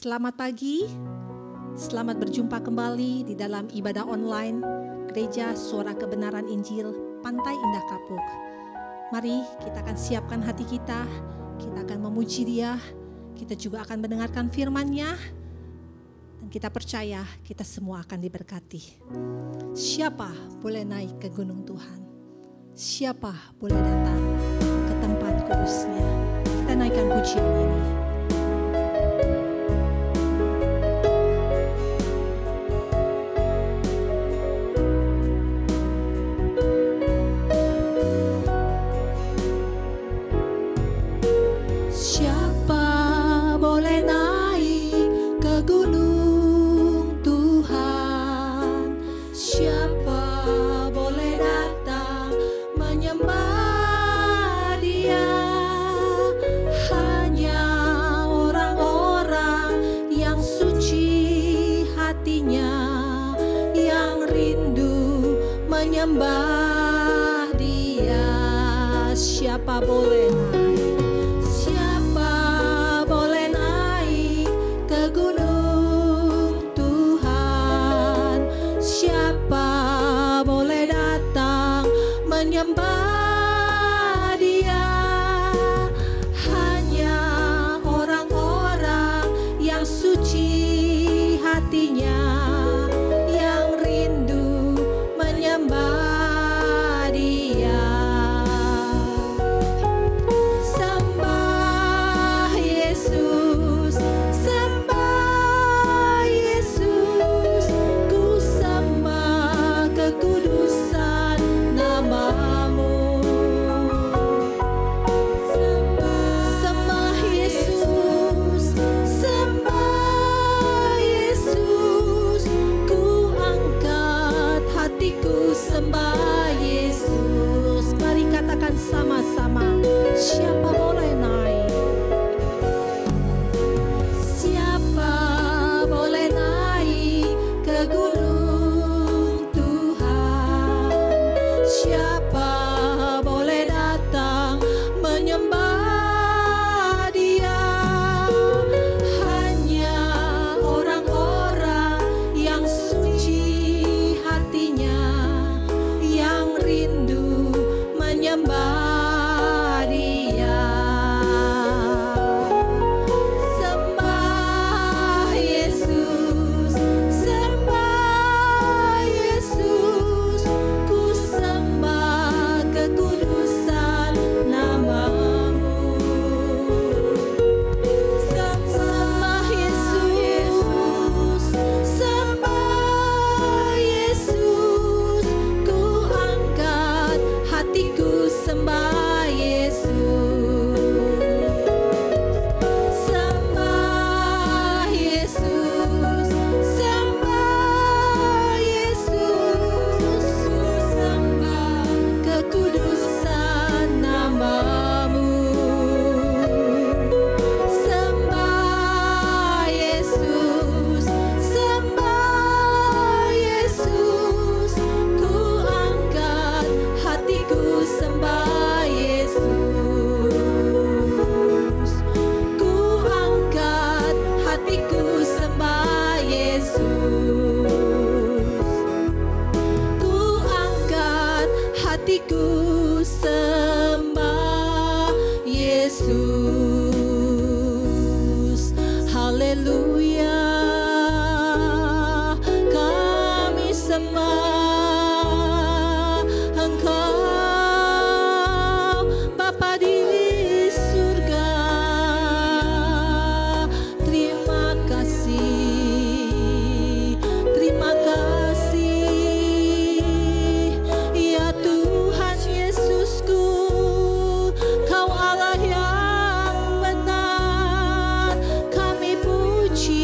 Selamat pagi, selamat berjumpa kembali di dalam ibadah online Gereja Suara Kebenaran Injil Pantai Indah Kapuk. Mari kita akan siapkan hati kita akan memuji Dia, kita juga akan mendengarkan firman-Nya, dan kita percaya kita semua akan diberkati. Siapa boleh naik ke gunung Tuhan? Siapa boleh datang ke tempat kudus-Nya? Kita naikkan pujian ini. Menyembah Dia. Siapa boleh naik? Siapa boleh naik ke gunung Tuhan? Siapa boleh datang menyembah Dia? Hanya orang-orang yang suci hatinya, yang rindu menyembah Dia. Sembah Yesus, sembah Yesus, ku sembah kekudusan nama-Mu. Sembah Yesus, sembah Yesus, ku angkat hatiku sembah Yesus. Mari katakan sama-sama, siapa boleh naik? Siapa boleh naik ke gunung Tuhan? Siapa boleh datang menyembah Dia? Hanya orang-orang yang suci hatinya, yang rindu menyembah Dia. Sembah Yesus, sembah Yesus, ku sembah kekudusan nama-Mu. Sembah Yesus, sembah Yesus, ku angkat hatiku sembah Yesus. Sembah Yesus, sembah Yesus, ku sembah kekudusan nama-Mu. Sembah Yesus, sembah Yesus, ku angkat hatiku sembah Yesus. Ku angkat hatiku sembah Yesus. Ku angkat hatiku sembah Yesus. Haleluya, kami sembah Engkau, Bapa di surga. Terima kasih, terima kasih ya Tuhan Yesusku. Kau Allah yang benar, kami puji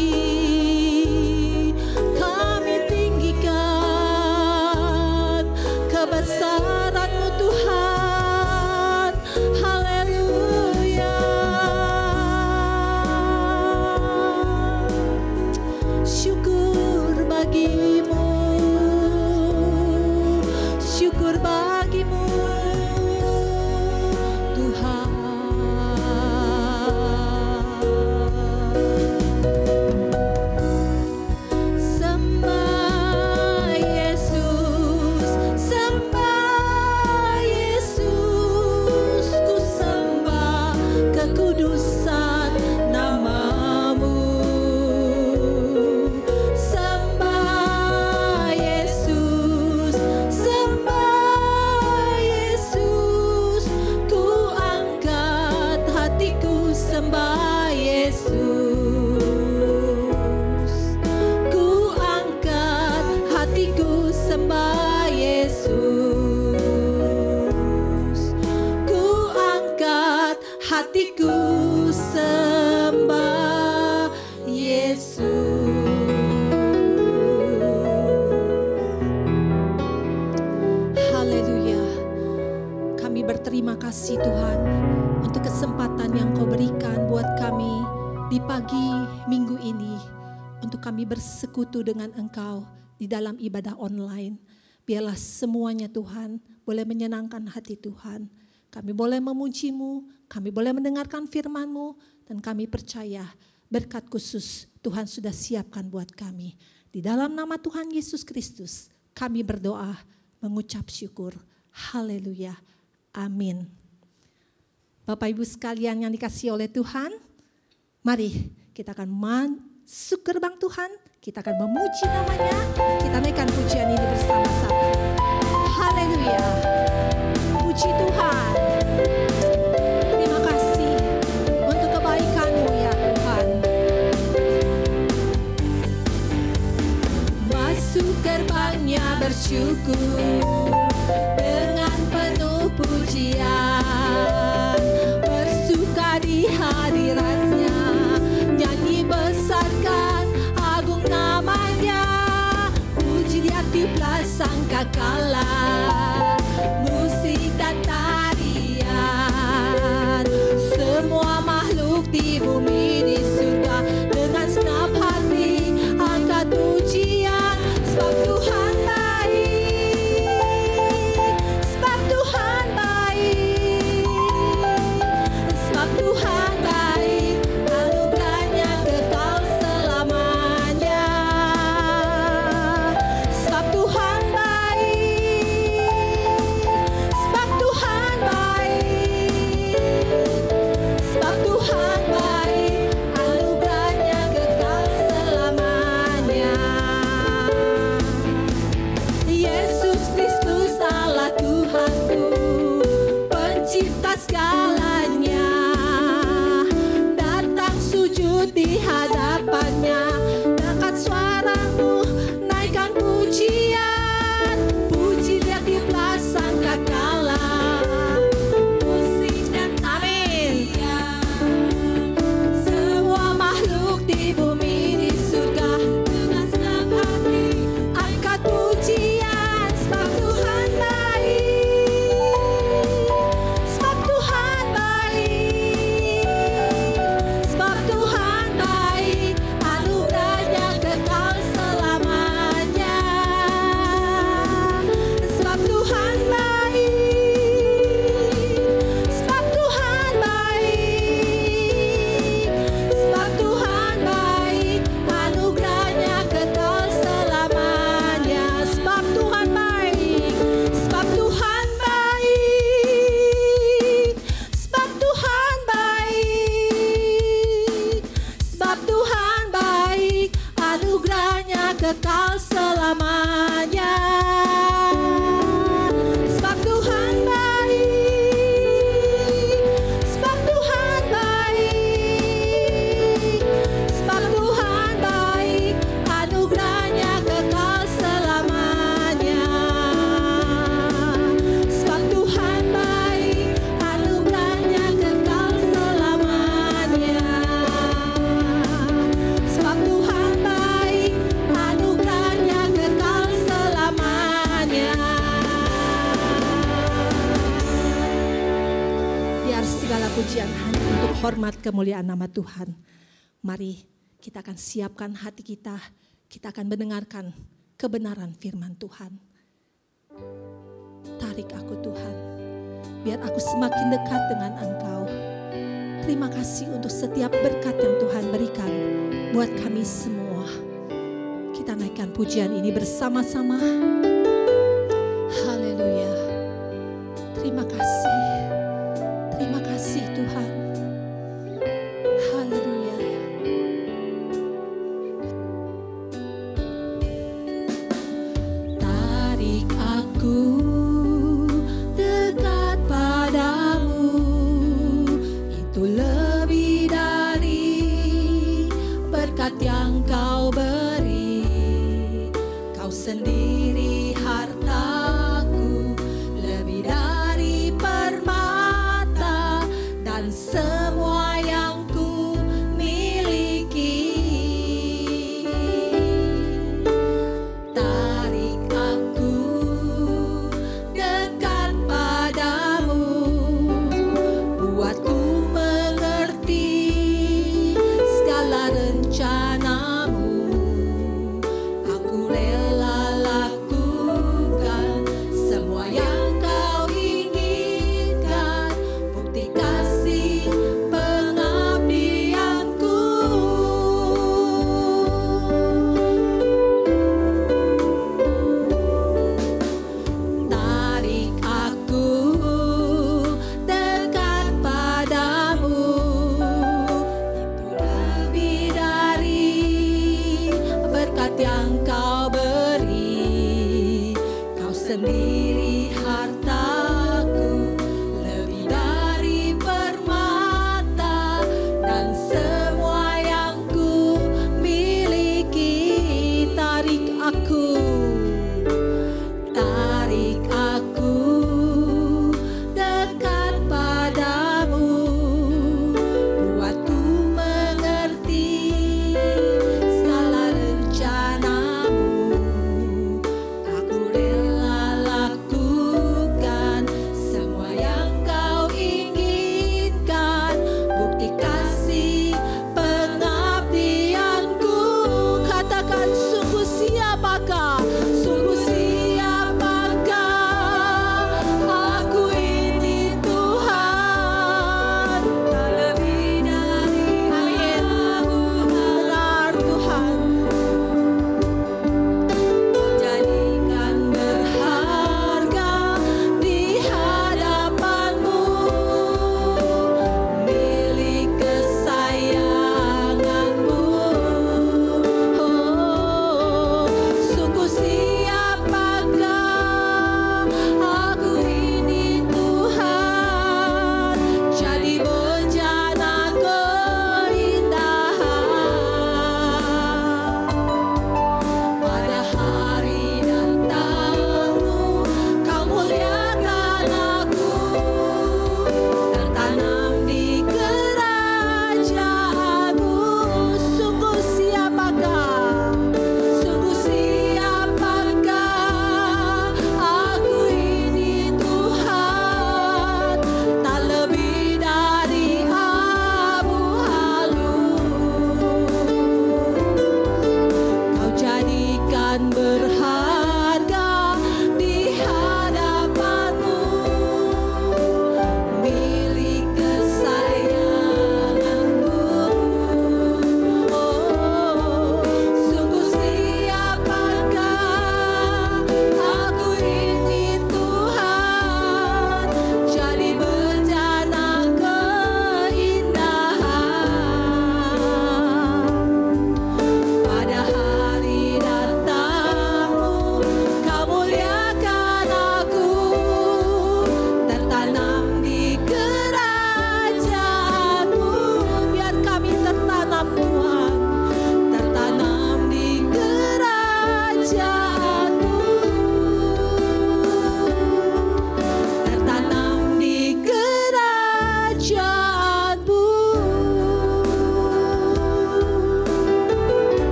waktu ini untuk kami bersekutu dengan Engkau di dalam ibadah online. Biarlah semuanya Tuhan boleh menyenangkan hati Tuhan. Kami boleh memuji-Mu, kami boleh mendengarkan firman-Mu, dan kami percaya berkat khusus Tuhan sudah siapkan buat kami. Di dalam nama Tuhan Yesus Kristus kami berdoa, mengucap syukur. Haleluya. Amin. Bapak Ibu sekalian yang dikasihi oleh Tuhan, mari kita akan masuk gerbang Tuhan, kita akan memuji namanya, kita naikkan pujian ini bersama-sama. Haleluya. Puji Tuhan. Terima kasih untuk kebaikan-Mu ya Tuhan. Masuk gerbangnya bersyukur dengan penuh pujian, bersuka di hadirat-Nya, nyanyi besarkan agung namanya, puji Dia tiuplah sangkakala, musik dan tarian, semua makhluk di bumi di surga dengan senap hati angkat pujian, sebab Tuhan baik, sebab Tuhan baik, sebab Tuhan baik, anugerahnya kekal selamanya, sebab Tuhan baik, sebab Tuhan baik, sebab Tuhan baik, anugerahnya kekal selamanya. Yesus Kristus Allah Tuhanku, pencipta segalanya, datang sujud di hadapannya, angkat suaramu, naikkan pujian, puji Dia tiuplah sangkakala, musik dan tarian, semua makhluk di bumi di surga dengan senang hati angkat pujian, sebab Tuhan baik, sebab Tuhan baik, sebab Tuhan baik, anugerahnya kekal selamanya, sebab Tuhan baik, sebab Tuhan baik, sebab Tuhan baik, anugerahnya kekal selamanya, sebab Tuhan baik, sebab Tuhan baik, sebab Tuhan baik, sebab Tuhan baik, anugerahnya kekal selamanya, sebab Tuhan baik, sebab Tuhan baik, sebab Tuhan baik, anugerahnya kekal selamanya, sebab Tuhan baik, anugerahnya kekal selamanya, sebab Tuhan baik, anugerahnya kekal selamanya. Biar segala pujian hanya untuk hormat kemuliaan nama Tuhan. Mari kita akan siapkan hati kita, kita akan mendengarkan kebenaran firman Tuhan. Tarik aku Tuhan, biar aku semakin dekat dengan Engkau. Terima kasih untuk setiap berkat yang Tuhan berikan buat kami semua. Kita naikkan pujian ini bersama-sama. Haleluya. Terima kasih. Terima kasih Tuhan. Haleluya. Tarik aku dekat padamu, itu lebih dari berkat yang Kau beri. Kau sendiri hartaku, lebih dari permata dan semua yang ku miliki. Tarik aku dekat padamu, buatku mengerti segala rencana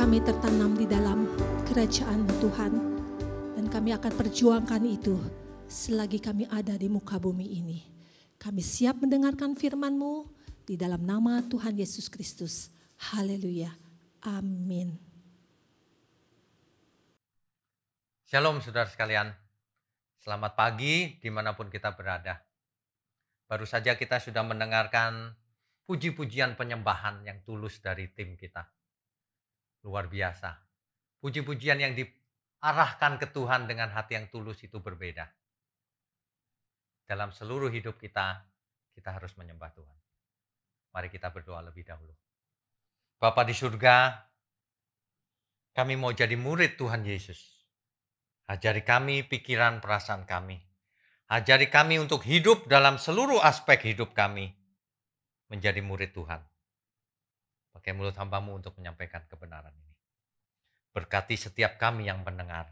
kami tertanam di dalam kerajaan-Mu Tuhan. Dan kami akan perjuangkan itu selagi kami ada di muka bumi ini. Kami siap mendengarkan firman-Mu di dalam nama Tuhan Yesus Kristus. Haleluya. Amin. Shalom saudara sekalian. Selamat pagi dimanapun kita berada. Baru saja kita sudah mendengarkan puji-pujian penyembahan yang tulus dari tim kita. Luar biasa. Puji-pujian yang diarahkan ke Tuhan dengan hati yang tulus itu berbeda. Dalam seluruh hidup kita harus menyembah Tuhan. Mari kita berdoa lebih dahulu. Bapa di surga, kami mau jadi murid Tuhan Yesus. Ajari kami pikiran perasaan kami. Ajari kami untuk hidup dalam seluruh aspek hidup kami. Menjadi murid Tuhan. Pakai mulut hamba-Mu untuk menyampaikan kebenaran ini. Berkati setiap kami yang mendengar.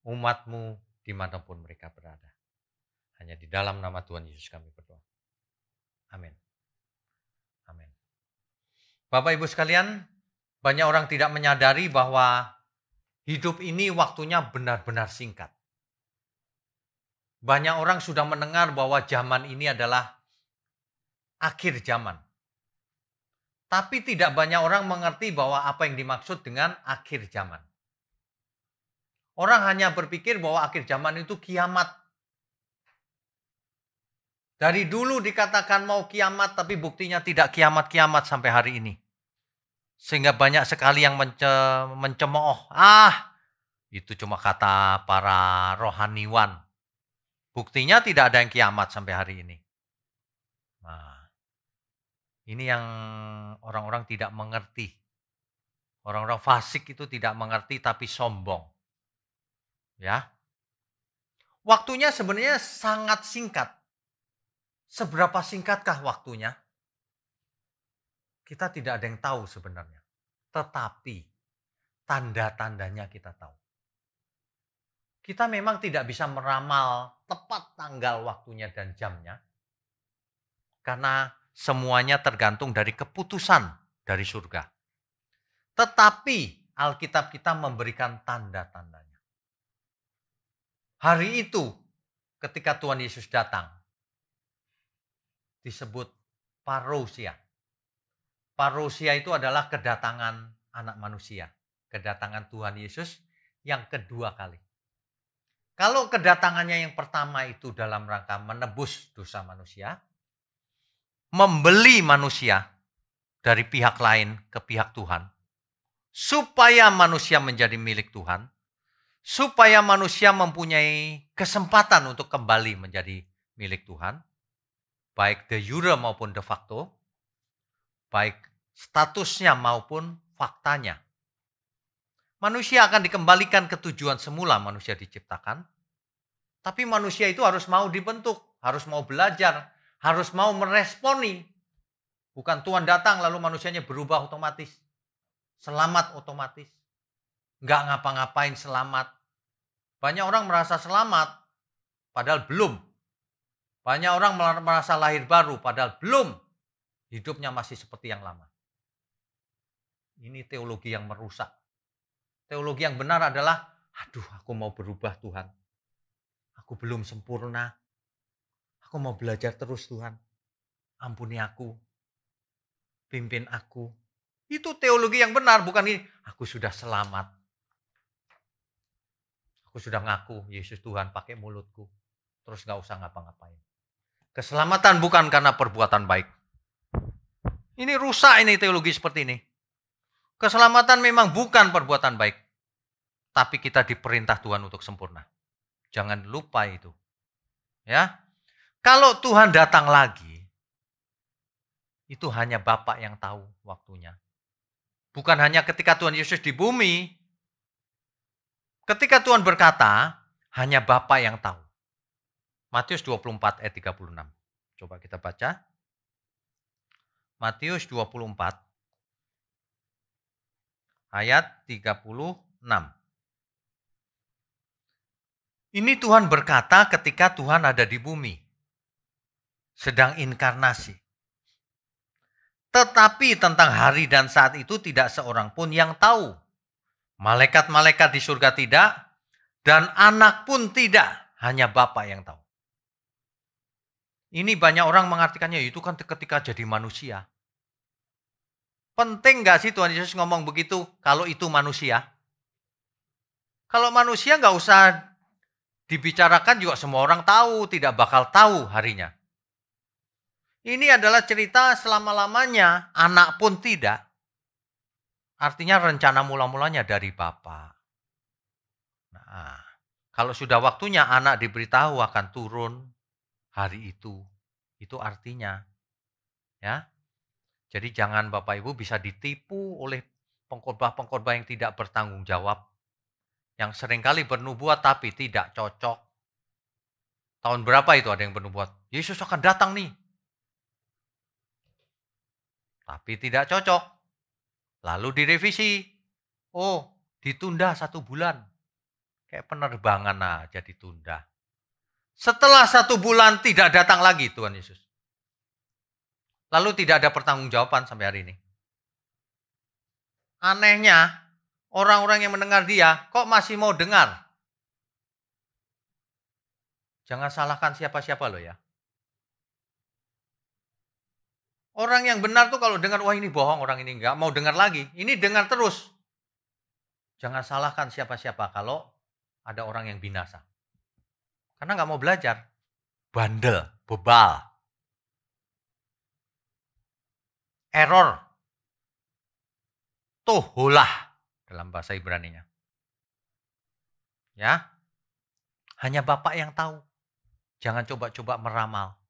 Umat-Mu dimanapun mereka berada. Hanya di dalam nama Tuhan Yesus kami berdoa. Amin. Amin. Bapak Ibu sekalian, banyak orang tidak menyadari bahwa hidup ini waktunya benar-benar singkat. Banyak orang sudah mendengar bahwa zaman ini adalah akhir zaman. Tapi tidak banyak orang mengerti bahwa apa yang dimaksud dengan akhir zaman. Orang hanya berpikir bahwa akhir zaman itu kiamat. Dari dulu dikatakan mau kiamat, tapi buktinya tidak kiamat-kiamat sampai hari ini. Sehingga banyak sekali yang mencemooh. Itu cuma kata para rohaniwan. Buktinya tidak ada yang kiamat sampai hari ini. Nah, ini yang orang-orang tidak mengerti. Orang-orang fasik itu tidak mengerti tapi sombong. Ya. Waktunya sebenarnya sangat singkat. Seberapa singkatkah waktunya? Kita tidak ada yang tahu sebenarnya. Tetapi tanda-tandanya kita tahu. Kita memang tidak bisa meramal tepat tanggal waktunya dan jamnya. Karena semuanya tergantung dari keputusan dari surga. Tetapi Alkitab kita memberikan tanda-tandanya. Hari itu ketika Tuhan Yesus datang, disebut parousia. Parousia itu adalah kedatangan anak manusia. Kedatangan Tuhan Yesus yang kedua kali. Kalau kedatangannya yang pertama itu dalam rangka menebus dosa manusia, membeli manusia dari pihak lain ke pihak Tuhan, supaya manusia menjadi milik Tuhan, supaya manusia mempunyai kesempatan untuk kembali menjadi milik Tuhan, baik de jure maupun de facto, baik statusnya maupun faktanya. Manusia akan dikembalikan ke tujuan semula manusia diciptakan, tapi manusia itu harus mau dibentuk, harus mau belajar, harus mau meresponi. Bukan Tuhan datang lalu manusianya berubah otomatis, selamat otomatis, nggak ngapa-ngapain selamat. Banyak orang merasa selamat, padahal belum. Banyak orang merasa lahir baru, padahal belum. Hidupnya masih seperti yang lama. Ini teologi yang merusak. Teologi yang benar adalah, aku mau berubah Tuhan. Aku belum sempurna. Aku mau belajar terus Tuhan. Ampuni aku. Pimpin aku. Itu teologi yang benar, bukan ini. Aku sudah selamat. Aku sudah ngaku Yesus Tuhan pakai mulutku. Terus gak usah ngapa-ngapain. Keselamatan bukan karena perbuatan baik. Ini rusak ini teologi seperti ini. Keselamatan memang bukan perbuatan baik. Tapi kita diperintah Tuhan untuk sempurna. Jangan lupa itu. Ya. Kalau Tuhan datang lagi, itu hanya Bapa yang tahu waktunya. Bukan hanya ketika Tuhan Yesus di bumi. Ketika Tuhan berkata, hanya Bapa yang tahu. Matius 24 ayat 36. Coba kita baca. Matius 24 ayat 36. Ini Tuhan berkata ketika Tuhan ada di bumi. Sedang inkarnasi. Tetapi tentang hari dan saat itu tidak seorang pun yang tahu. Malaikat-malaikat di surga tidak, dan anak pun tidak, hanya Bapa yang tahu. Ini banyak orang mengartikannya, itu kan ketika jadi manusia. Penting nggak sih Tuhan Yesus ngomong begitu kalau itu manusia? Kalau manusia nggak usah dibicarakan juga semua orang tahu, tidak bakal tahu harinya. Ini adalah cerita selama-lamanya, anak pun tidak. Artinya rencana mula-mulanya dari Bapa. Nah, kalau sudah waktunya anak diberitahu akan turun hari itu artinya. Ya, jadi jangan Bapak Ibu bisa ditipu oleh pengkhotbah-pengkhotbah yang tidak bertanggung jawab. Yang seringkali bernubuat tapi tidak cocok. Tahun berapa itu ada yang bernubuat? Yesus akan datang nih. Tapi tidak cocok. Lalu direvisi. Oh, ditunda 1 bulan. Kayak penerbangan aja ditunda. Setelah 1 bulan tidak datang lagi Tuhan Yesus. Lalu tidak ada pertanggungjawaban sampai hari ini. Anehnya, orang-orang yang mendengar dia kok masih mau dengar. Jangan salahkan siapa-siapa loh ya. Orang yang benar tuh kalau dengar, wah ini bohong, orang ini enggak mau dengar lagi. Ini dengar terus. Jangan salahkan siapa-siapa kalau ada orang yang binasa. Karena nggak mau belajar. Bandel, bebal. Error. Tohulah dalam bahasa Ibraninya. Ya. Hanya Bapak yang tahu. Jangan coba-coba meramal.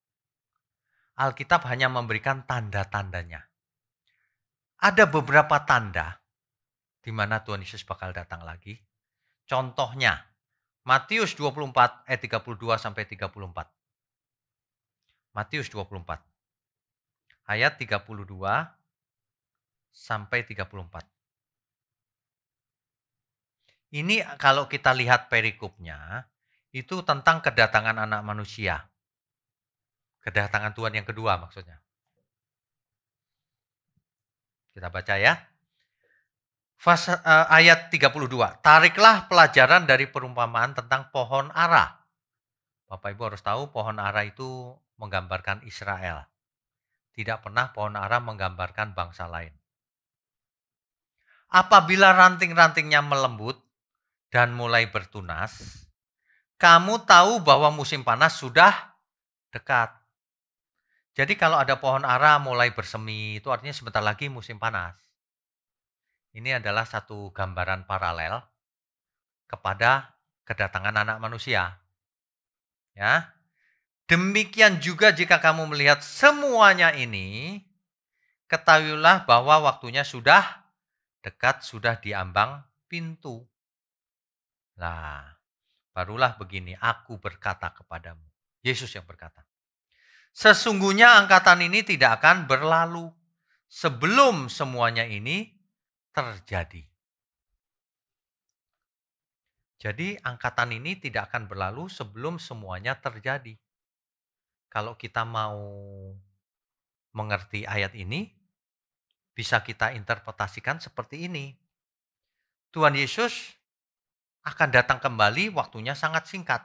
Alkitab hanya memberikan tanda-tandanya. Ada beberapa tanda di mana Tuhan Yesus bakal datang lagi. Contohnya, Matius 24 ayat 32 sampai 34. Matius 24 ayat 32 sampai 34. Ini kalau kita lihat perikopnya, itu tentang kedatangan anak manusia. Kedatangan Tuhan yang kedua maksudnya. Kita baca ya. Ayat 32. Tariklah pelajaran dari perumpamaan tentang pohon ara. Bapak Ibu harus tahu pohon ara itu menggambarkan Israel. Tidak pernah pohon ara menggambarkan bangsa lain. Apabila ranting-rantingnya melembut dan mulai bertunas, kamu tahu bahwa musim panas sudah dekat. Jadi kalau ada pohon ara mulai bersemi, itu artinya sebentar lagi musim panas. Ini adalah satu gambaran paralel kepada kedatangan anak manusia. Ya. Demikian juga jika kamu melihat semuanya ini, ketahuilah bahwa waktunya sudah dekat, sudah diambang pintu. Nah, barulah begini, aku berkata kepadamu. Yesus yang berkata. Sesungguhnya angkatan ini tidak akan berlalu sebelum semuanya ini terjadi. Jadi angkatan ini tidak akan berlalu sebelum semuanya terjadi. Kalau kita mau mengerti ayat ini, bisa kita interpretasikan seperti ini. Tuhan Yesus akan datang kembali, waktunya sangat singkat.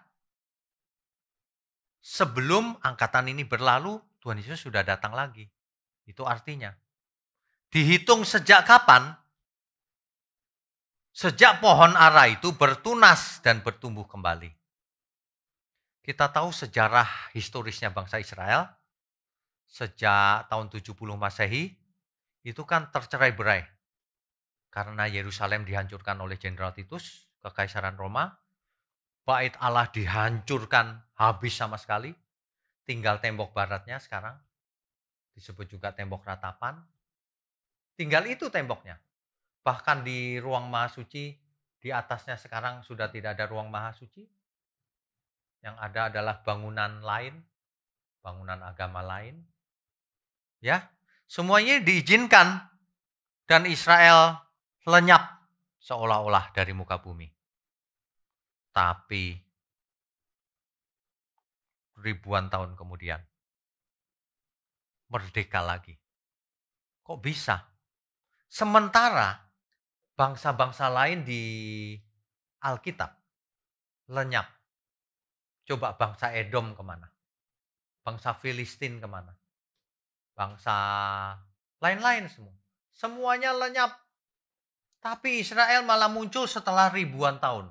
Sebelum angkatan ini berlalu, Tuhan Yesus sudah datang lagi. Itu artinya. Dihitung sejak kapan? Sejak pohon ara itu bertunas dan bertumbuh kembali. Kita tahu sejarah historisnya bangsa Israel. Sejak tahun 70 Masehi, itu kan tercerai-berai. Karena Yerusalem dihancurkan oleh Jenderal Titus, Kekaisaran Roma. Bait Allah dihancurkan habis sama sekali. Tinggal tembok baratnya sekarang. Disebut juga tembok ratapan. Tinggal itu temboknya. Bahkan di ruang Maha Suci, di atasnya sekarang sudah tidak ada ruang Maha Suci. Yang ada adalah bangunan lain, bangunan agama lain. Ya, semuanya diizinkan dan Israel lenyap seolah-olah dari muka bumi. Tapi ribuan tahun kemudian merdeka lagi. Kok bisa? Sementara bangsa-bangsa lain di Alkitab lenyap. Coba bangsa Edom kemana? Bangsa Filistin kemana? Bangsa lain-lain semua. Semuanya lenyap. Tapi Israel malah muncul setelah ribuan tahun.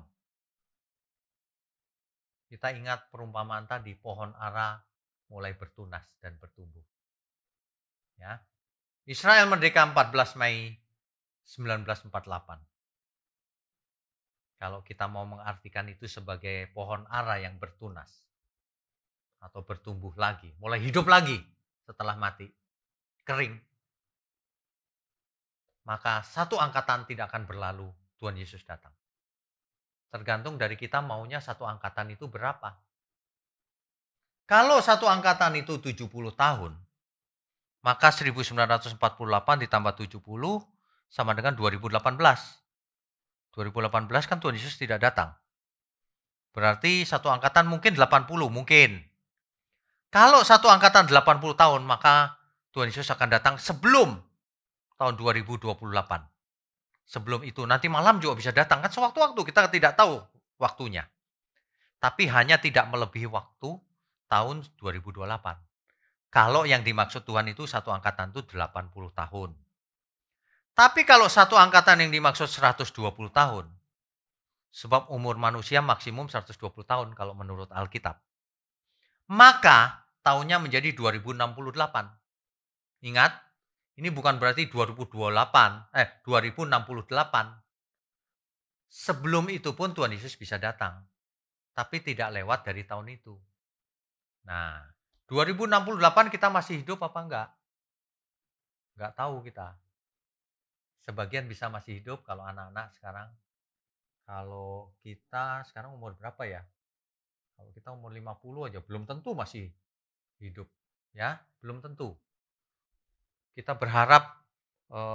Kita ingat perumpamaan tadi, pohon ara mulai bertunas dan bertumbuh. Ya. Israel merdeka 14 Mei 1948. Kalau kita mau mengartikan itu sebagai pohon ara yang bertunas atau bertumbuh lagi, mulai hidup lagi setelah mati, kering, maka satu angkatan tidak akan berlalu, Tuhan Yesus datang. Tergantung dari kita maunya satu angkatan itu berapa. Kalau satu angkatan itu 70 tahun, maka 1948 ditambah 70 sama dengan 2018. 2018 kan Tuhan Yesus tidak datang. Berarti satu angkatan mungkin 80, mungkin. Kalau satu angkatan 80 tahun, maka Tuhan Yesus akan datang sebelum tahun 2028. Sebelum itu, nanti malam juga bisa datang. Kan sewaktu-waktu, kita tidak tahu waktunya. Tapi hanya tidak melebihi waktu tahun 2028. Kalau yang dimaksud Tuhan itu satu angkatan itu 80 tahun. Tapi kalau satu angkatan yang dimaksud 120 tahun, sebab umur manusia maksimum 120 tahun kalau menurut Alkitab, maka tahunnya menjadi 2068. Ingat, ini bukan berarti 2068. Sebelum itu pun Tuhan Yesus bisa datang, tapi tidak lewat dari tahun itu. Nah, 2068 kita masih hidup apa enggak? Enggak tahu kita. Sebagian bisa masih hidup kalau anak-anak sekarang. Kalau kita sekarang umur berapa ya? Kalau kita umur 50 aja belum tentu masih hidup. Ya, belum tentu. Kita berharap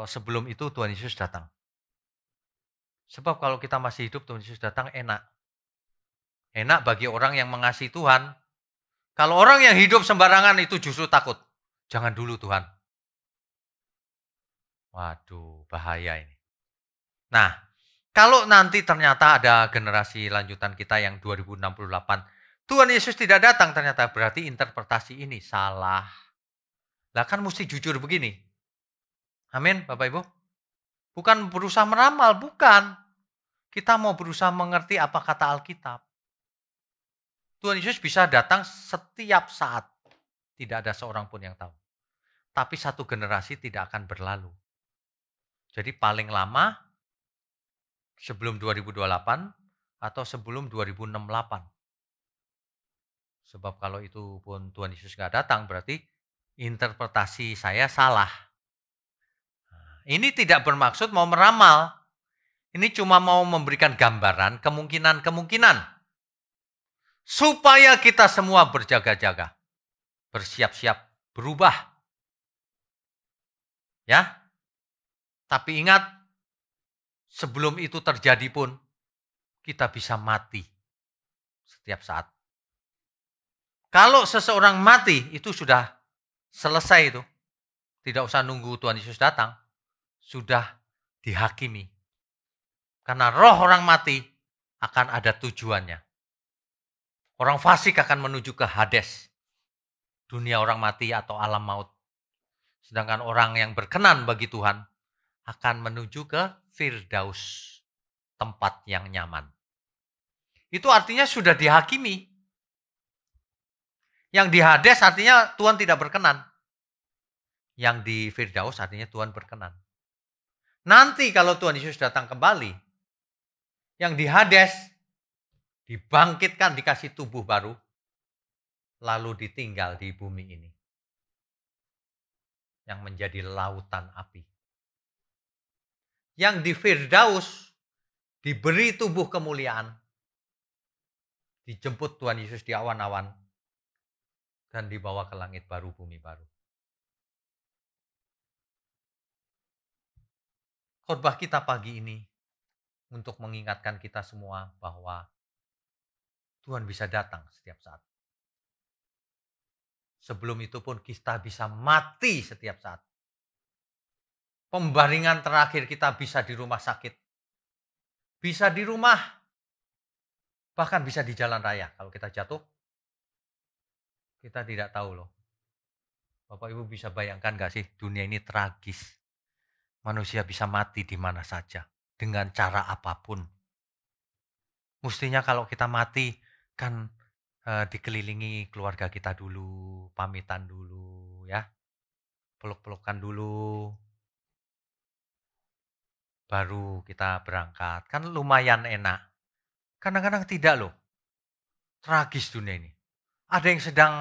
sebelum itu Tuhan Yesus datang. Sebab kalau kita masih hidup Tuhan Yesus datang enak. Enak bagi orang yang mengasihi Tuhan. Kalau orang yang hidup sembarangan itu justru takut. Jangan dulu Tuhan. Waduh, bahaya ini. Nah, kalau nanti ternyata ada generasi lanjutan kita yang 2068, Tuhan Yesus tidak datang ternyata, berarti interpretasi ini salah. Lah kan mesti jujur begini. Amin, Bapak Ibu. Bukan berusaha meramal, bukan. Kita mau berusaha mengerti apa kata Alkitab. Tuhan Yesus bisa datang setiap saat. Tidak ada seorang pun yang tahu. Tapi satu generasi tidak akan berlalu. Jadi paling lama sebelum 2028 atau sebelum 2068. Sebab kalau itu pun Tuhan Yesus nggak datang, berarti interpretasi saya salah. Ini tidak bermaksud mau meramal. Ini cuma mau memberikan gambaran kemungkinan-kemungkinan. Supaya kita semua berjaga-jaga. Bersiap-siap berubah. Ya. Tapi ingat, sebelum itu terjadi pun, kita bisa mati setiap saat. Kalau seseorang mati, itu sudah selesai itu. Tidak usah nunggu Tuhan Yesus datang. Sudah dihakimi. Karena roh orang mati akan ada tujuannya. Orang fasik akan menuju ke Hades. Dunia orang mati atau alam maut. Sedangkan orang yang berkenan bagi Tuhan akan menuju ke Firdaus, tempat yang nyaman. Itu artinya sudah dihakimi. Yang di Hades artinya Tuhan tidak berkenan. Yang di Firdaus artinya Tuhan berkenan. Nanti kalau Tuhan Yesus datang kembali, yang di Hades dibangkitkan, dikasih tubuh baru, lalu ditinggal di bumi ini. Yang menjadi lautan api. Yang di Firdaus diberi tubuh kemuliaan. Dijemput Tuhan Yesus di awan-awan. Dan dibawa ke langit baru, bumi baru. Khotbah kita pagi ini untuk mengingatkan kita semua bahwa Tuhan bisa datang setiap saat. Sebelum itu pun kita bisa mati setiap saat. Pembaringan terakhir kita bisa di rumah sakit. bisa di rumah, bahkan bisa di jalan raya. Kalau kita jatuh, kita tidak tahu loh. Bapak Ibu bisa bayangkan gak sih, dunia ini tragis. Manusia bisa mati di mana saja, dengan cara apapun. Mestinya kalau kita mati, kan dikelilingi keluarga kita dulu, pamitan dulu ya, peluk-pelukan dulu, baru kita berangkat. Kan lumayan enak. Kadang-kadang tidak loh, tragis dunia ini. Ada yang sedang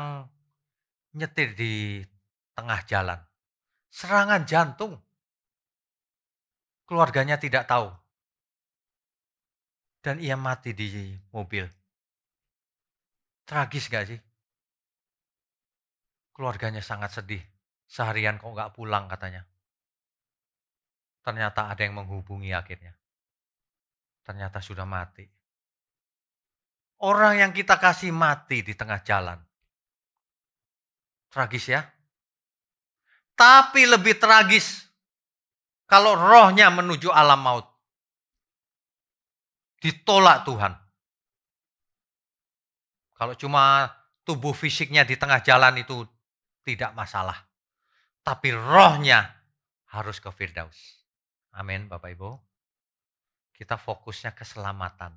nyetir di tengah jalan, serangan jantung. Keluarganya tidak tahu. Dan ia mati di mobil. Tragis gak sih? Keluarganya sangat sedih. Seharian kok gak pulang katanya. Ternyata ada yang menghubungi akhirnya. Ternyata sudah mati. Orang yang kita kasih mati di tengah jalan. Tragis ya? Tapi lebih tragis kalau rohnya menuju alam maut. Ditolak Tuhan. Kalau cuma tubuh fisiknya di tengah jalan itu tidak masalah. Tapi rohnya harus ke Firdaus. Amin Bapak Ibu. Kita fokusnya keselamatan.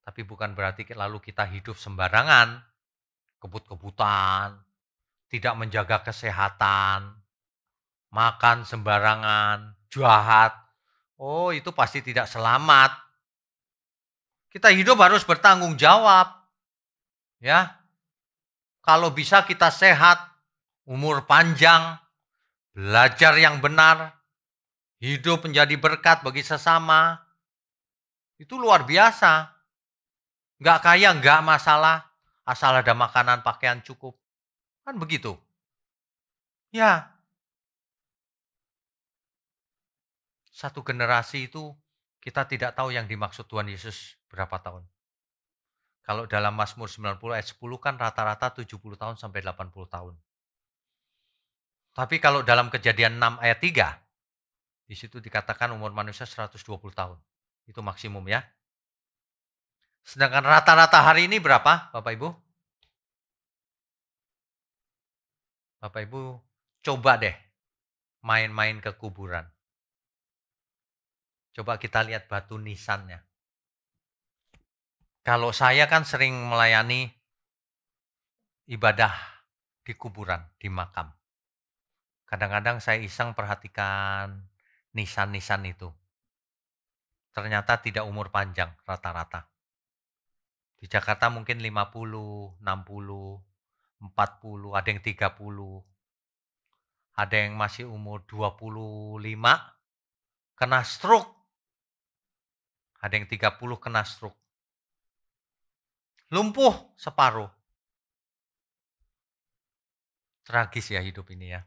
Tapi bukan berarti lalu kita hidup sembarangan, kebut-kebutan, tidak menjaga kesehatan, makan sembarangan, jahat. Oh, itu pasti tidak selamat. Kita hidup harus bertanggung jawab. Ya. Kalau bisa kita sehat, umur panjang, belajar yang benar, hidup menjadi berkat bagi sesama. Itu luar biasa. Nggak kaya, nggak masalah. Asal ada makanan, pakaian cukup. Kan begitu. Ya. Satu generasi itu kita tidak tahu yang dimaksud Tuhan Yesus berapa tahun. Kalau dalam Mazmur 90 ayat 10 kan rata-rata 70 tahun sampai 80 tahun. Tapi kalau dalam Kejadian 6 ayat 3, di situ dikatakan umur manusia 120 tahun. Itu maksimum ya. Sedangkan rata-rata hari ini berapa Bapak Ibu? Bapak Ibu coba deh main-main ke kuburan. Coba kita lihat batu nisannya. Kalau saya kan sering melayani ibadah di kuburan, di makam. Kadang-kadang saya iseng perhatikan nisan-nisan itu. Ternyata tidak umur panjang rata-rata. Di Jakarta mungkin 50, 60, 40, ada yang 30. Ada yang masih umur 25 kena stroke. Ada yang 30 kena stroke. Lumpuh separuh. Tragis ya hidup ini ya.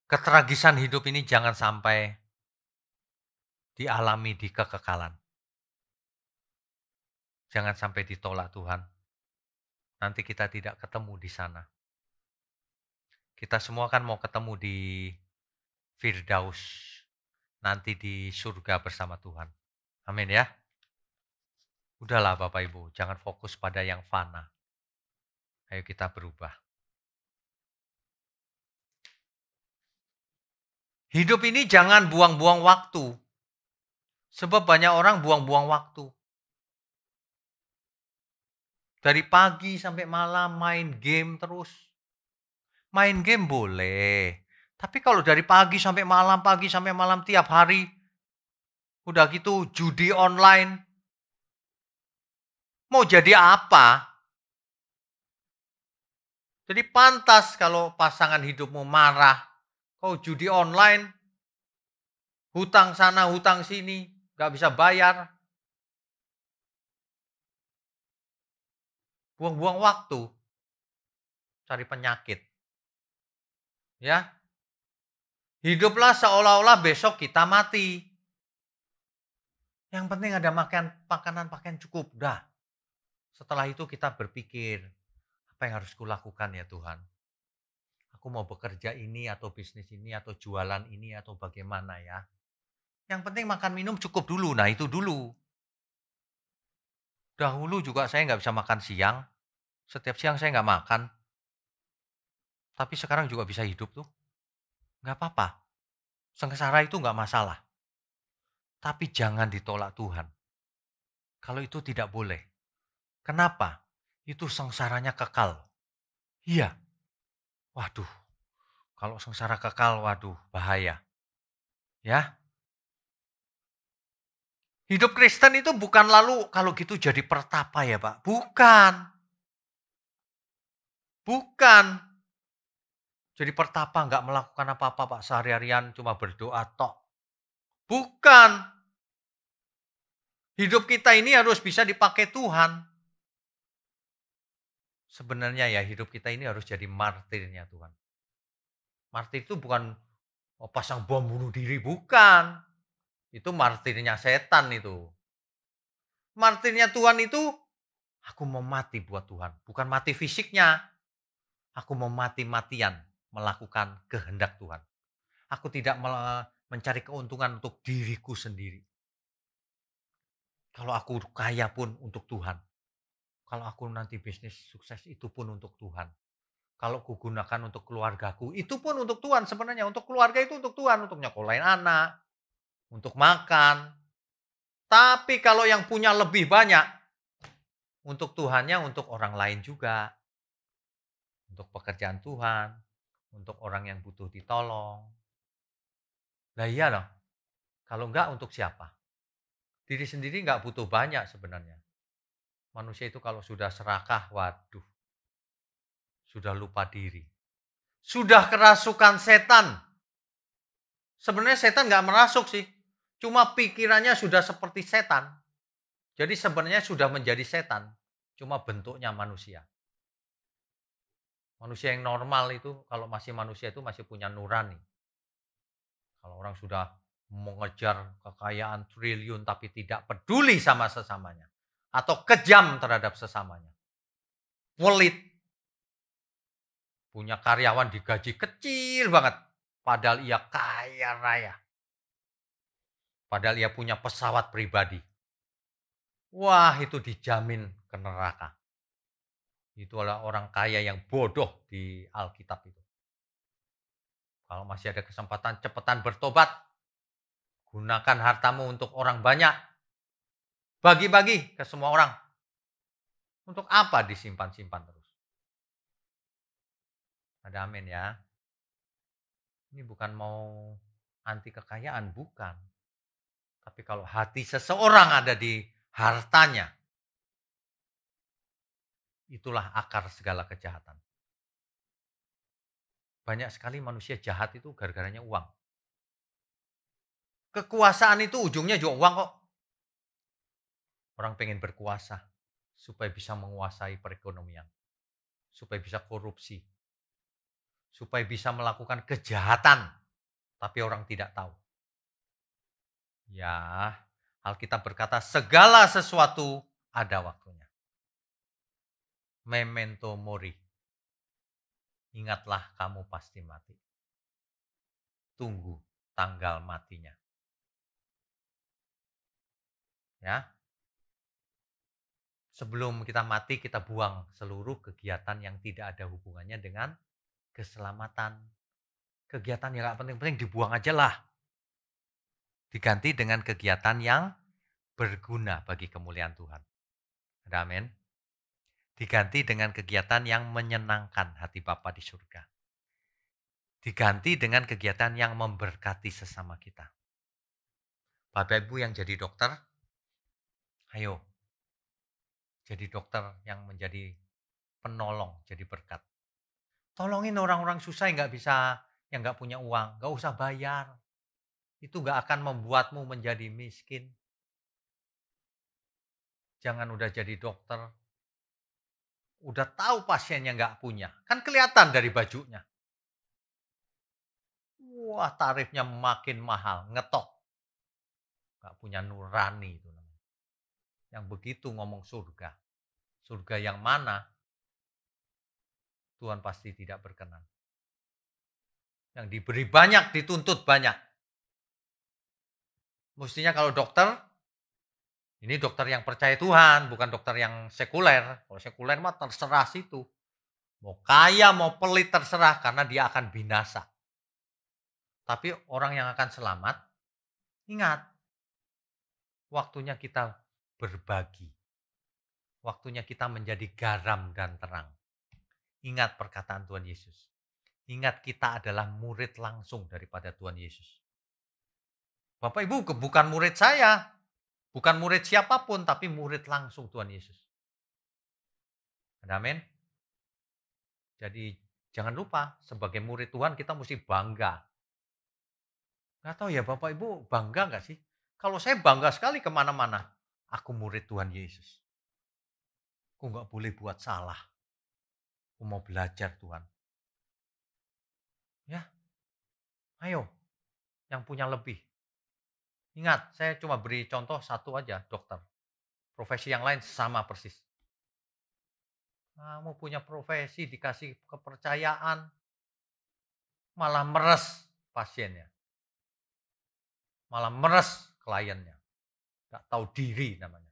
Ketragisan hidup ini jangan sampai dialami di kekekalan. Jangan sampai ditolak Tuhan. Nanti kita tidak ketemu di sana. Kita semua kan mau ketemu di Firdaus. Nanti di surga bersama Tuhan. Amin ya. Udahlah Bapak Ibu, jangan fokus pada yang fana. Ayo kita berubah. Hidup ini jangan buang-buang waktu. Sebab banyak orang buang-buang waktu. Dari pagi sampai malam main game terus. Main game boleh. Tapi kalau dari pagi sampai malam tiap hari. Udah gitu judi online. Mau jadi apa? Jadi pantas kalau pasangan hidupmu marah. Kau judi online. Hutang sana, hutang sini. Gak bisa bayar. Buang-buang waktu. Cari penyakit. Ya. Hiduplah seolah-olah besok kita mati. Yang penting ada makanan pakaian cukup. Dah. Setelah itu kita berpikir, apa yang harus kulakukan ya Tuhan? Aku mau bekerja ini atau bisnis ini atau jualan ini atau bagaimana ya? Yang penting makan minum cukup dulu. Nah itu dulu. Dahulu juga saya nggak bisa makan siang. Setiap siang saya nggak makan. Tapi sekarang juga bisa hidup tuh. Nggak apa-apa. Sengsara itu nggak masalah. Tapi jangan ditolak Tuhan. Kalau itu tidak boleh. Kenapa? Itu sengsaranya kekal. Iya. Waduh. Kalau sengsara kekal, waduh bahaya. Ya. Hidup Kristen itu bukan lalu kalau gitu jadi pertapa ya Pak. Bukan. Bukan. Jadi pertapa nggak melakukan apa-apa Pak. Sehari-harian cuma berdoa tok. Bukan. Hidup kita ini harus bisa dipakai Tuhan. Sebenarnya ya hidup kita ini harus jadi martirnya Tuhan. Martir itu bukan pasang bom bunuh diri, bukan. Itu martirnya setan itu. Martirnya Tuhan itu, aku mau mati buat Tuhan. Bukan mati fisiknya. Aku mau mati-matian melakukan kehendak Tuhan. Aku tidak mencari keuntungan untuk diriku sendiri. Kalau aku kaya pun untuk Tuhan. Kalau aku nanti bisnis sukses itu pun untuk Tuhan. Kalau kugunakan untuk keluargaku, itu pun untuk Tuhan sebenarnya. Untuk keluarga itu untuk Tuhan, untuk nyekolahin anak, untuk makan. Tapi kalau yang punya lebih banyak, untuk Tuhannya, untuk orang lain juga. Untuk pekerjaan Tuhan, untuk orang yang butuh ditolong. Nah iya loh, kalau enggak untuk siapa? Diri sendiri enggak butuh banyak sebenarnya. Manusia itu kalau sudah serakah, waduh, sudah lupa diri. Sudah kerasukan setan. Sebenarnya setan enggak merasuk sih. Cuma pikirannya sudah seperti setan. Jadi sebenarnya sudah menjadi setan. Cuma bentuknya manusia. Manusia yang normal itu, kalau masih manusia itu masih punya nurani. Kalau orang sudah mengejar kekayaan triliun tapi tidak peduli sama sesamanya. Atau kejam terhadap sesamanya. Welit. Punya karyawan digaji kecil banget. Padahal ia kaya raya. Padahal ia punya pesawat pribadi. Wah itu dijamin ke neraka. Itu adalah orang kaya yang bodoh di Alkitab itu. Kalau masih ada kesempatan cepetan bertobat. Gunakan hartamu untuk orang banyak. Bagi-bagi ke semua orang. Untuk apa disimpan-simpan terus? Ada amin ya. Ini bukan mau anti kekayaan, bukan. Tapi kalau hati seseorang ada di hartanya, itulah akar segala kejahatan. Banyak sekali manusia jahat itu gara-garanya uang. Kekuasaan itu ujungnya juga uang kok. Orang pengen berkuasa supaya bisa menguasai perekonomian. Supaya bisa korupsi. Supaya bisa melakukan kejahatan. Tapi orang tidak tahu. Ya, Alkitab berkata segala sesuatu ada waktunya. Memento mori. Ingatlah kamu pasti mati. Tunggu tanggal matinya. Ya. Sebelum kita mati, kita buang seluruh kegiatan yang tidak ada hubungannya dengan keselamatan. Kegiatan yang gak penting-penting dibuang aja lah. Diganti dengan kegiatan yang berguna bagi kemuliaan Tuhan. Ada amin? Diganti dengan kegiatan yang menyenangkan hati Bapa di surga. Diganti dengan kegiatan yang memberkati sesama kita. Bapak Ibu yang jadi dokter, ayo jadi dokter yang menjadi penolong, jadi berkat. Tolongin orang-orang susah yang nggak punya uang, nggak usah bayar. Itu nggak akan membuatmu menjadi miskin. Jangan udah jadi dokter, udah tahu pasiennya nggak punya, kan kelihatan dari bajunya. Wah tarifnya makin mahal, ngetok. Nggak punya nurani itu namanya. Yang begitu ngomong surga. Surga yang mana? Tuhan pasti tidak berkenan. Yang diberi banyak, dituntut banyak. Mestinya kalau dokter, ini dokter yang percaya Tuhan, bukan dokter yang sekuler. Kalau sekuler mah terserah situ. Mau kaya, mau pelit terserah karena dia akan binasa. Tapi orang yang akan selamat, ingat, waktunya kita berbagi. Waktunya kita menjadi garam dan terang. Ingat perkataan Tuhan Yesus. Ingat kita adalah murid langsung daripada Tuhan Yesus. Bapak Ibu bukan murid saya, bukan murid siapapun, tapi murid langsung Tuhan Yesus. Amin. Jadi jangan lupa, sebagai murid Tuhan kita mesti bangga. Nggak tahu ya Bapak Ibu bangga nggak sih? Kalau saya bangga sekali kemana-mana. Aku murid Tuhan Yesus. Aku nggak boleh buat salah. Aku mau belajar Tuhan. Ya, ayo yang punya lebih. Ingat, saya cuma beri contoh satu aja, dokter. Profesi yang lain sama persis. Kamu punya profesi, dikasih kepercayaan, malah meres pasiennya. Malah meres kliennya. Gak tahu diri namanya.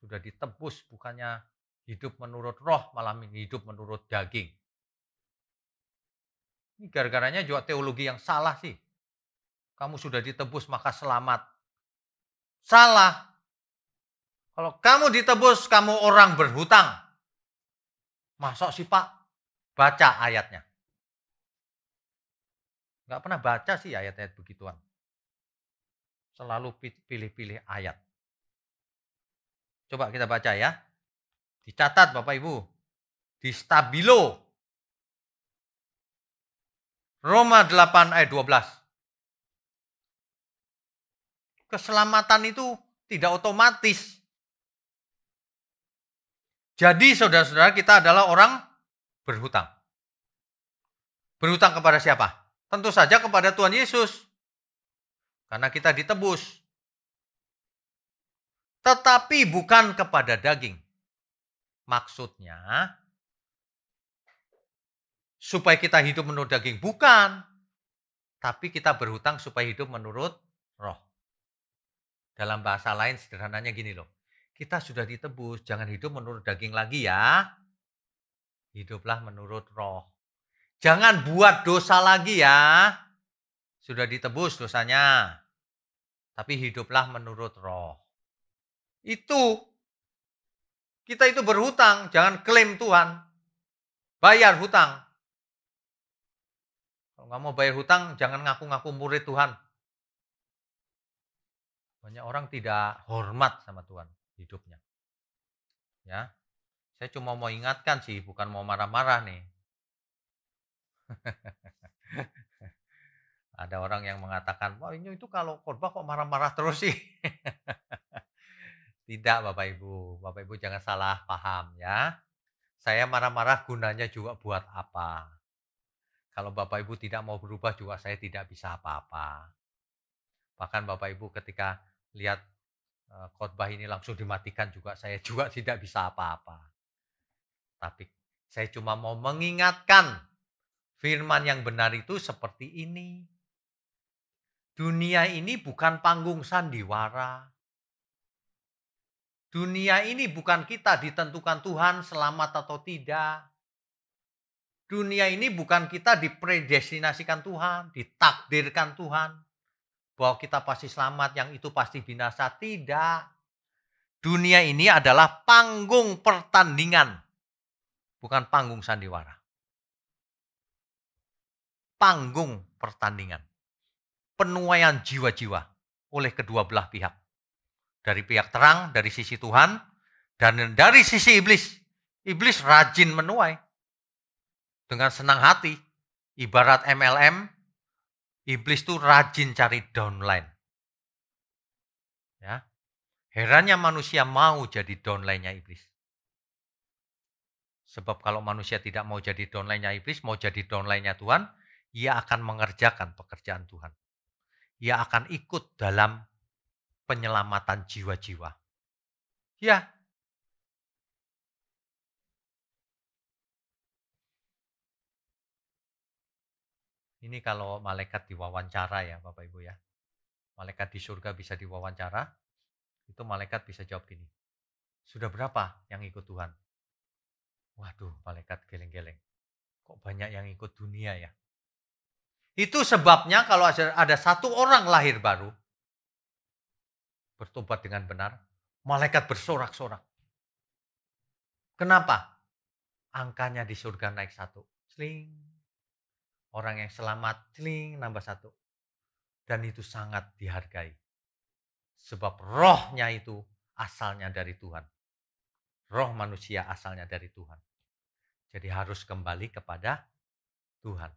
Sudah ditebus, bukannya hidup menurut roh, malah hidup menurut daging. Ini gara-garanya juga teologi yang salah sih. Kamu sudah ditebus maka selamat. Salah. Kalau kamu ditebus, kamu orang berhutang. Masuk sih Pak? Baca ayatnya. Nggak pernah baca sih ayat-ayat begituan. Selalu pilih-pilih ayat. Coba kita baca ya. Dicatat Bapak Ibu. Di Stabilo. Roma 8 ayat 12. Keselamatan itu tidak otomatis. Jadi saudara-saudara kita adalah orang berhutang. Berhutang kepada siapa? Tentu saja kepada Tuhan Yesus. Karena kita ditebus. Tetapi bukan kepada daging. Maksudnya, supaya kita hidup menurut daging. Bukan. Tapi kita berhutang supaya hidup menurut roh. Dalam bahasa lain sederhananya gini loh. Kita sudah ditebus, jangan hidup menurut daging lagi ya. Hiduplah menurut roh. Jangan buat dosa lagi ya. Sudah ditebus dosanya. Tapi hiduplah menurut roh. Itu. Kita itu berhutang, jangan klaim Tuhan. Bayar hutang. Kalau nggak mau bayar hutang, jangan ngaku-ngaku murid Tuhan. Banyak orang tidak hormat sama Tuhan hidupnya. Ya, saya cuma mau ingatkan sih, bukan mau marah-marah nih. Ada orang yang mengatakan, wah ini itu kalau khotbah kok marah-marah terus sih. Tidak Bapak Ibu. Bapak Ibu jangan salah paham ya. Saya marah-marah gunanya juga buat apa. Kalau Bapak Ibu tidak mau berubah juga saya tidak bisa apa-apa. Bahkan Bapak Ibu ketika lihat khotbah ini langsung dimatikan juga saya juga tidak bisa apa-apa. Tapi saya cuma mau mengingatkan firman yang benar itu seperti ini. Dunia ini bukan panggung sandiwara. Dunia ini bukan kita ditentukan Tuhan selamat atau tidak. Dunia ini bukan kita dipredestinasikan Tuhan, ditakdirkan Tuhan. Bahwa kita pasti selamat, yang itu pasti binasa. Tidak. Dunia ini adalah panggung pertandingan. Bukan panggung sandiwara. Panggung pertandingan. Penuaian jiwa-jiwa oleh kedua belah pihak. Dari pihak terang, dari sisi Tuhan, dan dari sisi iblis. Iblis rajin menuai. Dengan senang hati. Ibarat MLM, iblis tuh rajin cari downline. Ya. Herannya manusia mau jadi downline-nya iblis. Sebab kalau manusia tidak mau jadi downline-nya iblis, mau jadi downline-nya Tuhan, ia akan mengerjakan pekerjaan Tuhan. Ia akan ikut dalam penyelamatan jiwa-jiwa. Ya. Ini kalau malaikat diwawancara ya Bapak Ibu ya. Malaikat di surga bisa diwawancara, itu malaikat bisa jawab gini, sudah berapa yang ikut Tuhan? Waduh, malaikat geleng-geleng. Kok banyak yang ikut dunia ya? Itu sebabnya kalau ada satu orang lahir baru, bertobat dengan benar, malaikat bersorak-sorak. Kenapa? Angkanya di surga naik satu. Sling. Orang yang selamat, sling, nambah satu. Dan itu sangat dihargai. Sebab rohnya itu asalnya dari Tuhan. Roh manusia asalnya dari Tuhan. Jadi harus kembali kepada Tuhan.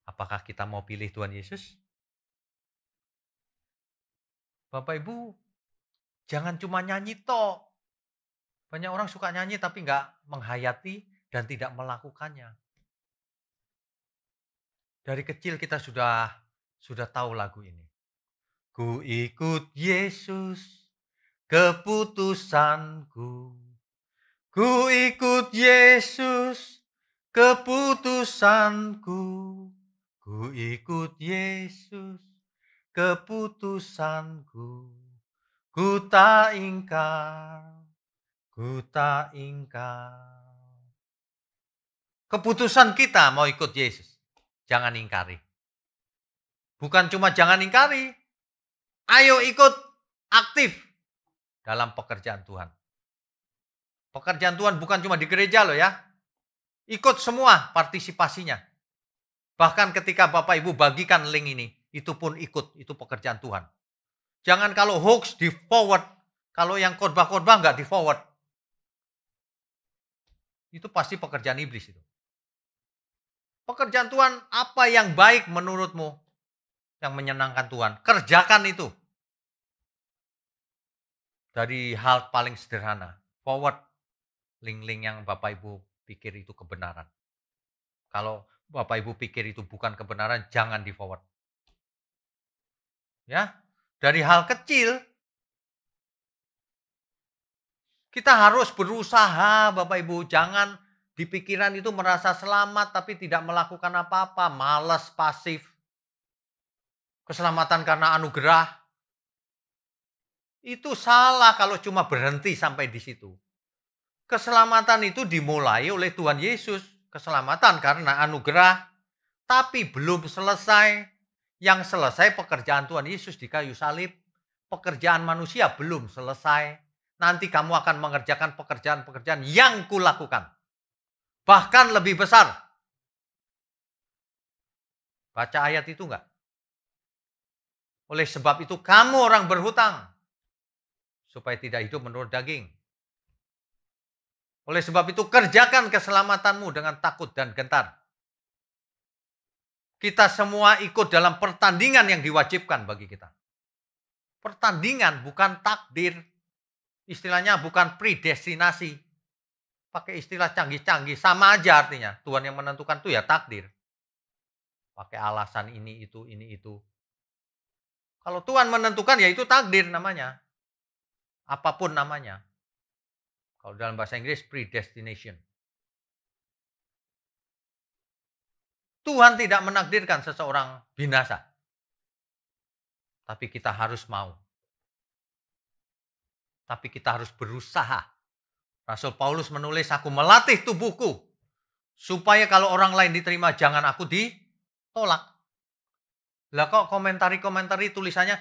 Apakah kita mau pilih Tuhan Yesus? Bapak Ibu, jangan cuma nyanyi toh. Banyak orang suka nyanyi tapi nggak menghayati dan tidak melakukannya. Dari kecil kita sudah tahu lagu ini. Ku ikut Yesus, keputusanku. Ku ikut Yesus, keputusanku. Ku ikut Yesus, keputusanku. Ku tak ingkar, ku tak ingkar. Keputusan kita mau ikut Yesus. Jangan ingkari. Bukan cuma jangan ingkari. Ayo ikut aktif dalam pekerjaan Tuhan. Pekerjaan Tuhan bukan cuma di gereja loh ya. Ikut semua partisipasinya. Bahkan ketika Bapak Ibu bagikan link ini, itu pun ikut, itu pekerjaan Tuhan. Jangan kalau hoax di forward, kalau yang khotbah-khotbah nggak di forward. Itu pasti pekerjaan iblis itu. Pekerjaan Tuhan, apa yang baik menurutmu? Yang menyenangkan Tuhan, kerjakan itu. Dari hal paling sederhana, forward link-link yang Bapak Ibu pikir itu kebenaran. Kalau Bapak Ibu pikir itu bukan kebenaran, jangan di forward. Ya, dari hal kecil, kita harus berusaha Bapak Ibu. Jangan di pikiran itu merasa selamat tapi tidak melakukan apa-apa. Malas, pasif. Keselamatan karena anugerah. Itu salah kalau cuma berhenti sampai di situ. Keselamatan itu dimulai oleh Tuhan Yesus. Keselamatan karena anugerah. Tapi belum selesai. Yang selesai pekerjaan Tuhan Yesus di kayu salib. Pekerjaan manusia belum selesai. Nanti kamu akan mengerjakan pekerjaan-pekerjaan yang kulakukan. Bahkan lebih besar. Baca ayat itu enggak? Oleh sebab itu kamu orang berhutang. Supaya tidak hidup menurut daging. Oleh sebab itu kerjakan keselamatanmu dengan takut dan gentar. Kita semua ikut dalam pertandingan yang diwajibkan bagi kita. Pertandingan bukan takdir. Istilahnya bukan predestinasi. Pakai istilah canggih-canggih, sama aja artinya. Tuhan yang menentukan itu ya takdir. Pakai alasan ini, itu, ini, itu. Kalau Tuhan menentukan ya itu takdir namanya. Apapun namanya. Kalau dalam bahasa Inggris, predestination. Tuhan tidak menakdirkan seseorang binasa. Tapi kita harus mau. Tapi kita harus berusaha. Rasul Paulus menulis, aku melatih tubuhku. Supaya kalau orang lain diterima, jangan aku ditolak. Lah kok komentari-komentari tulisannya,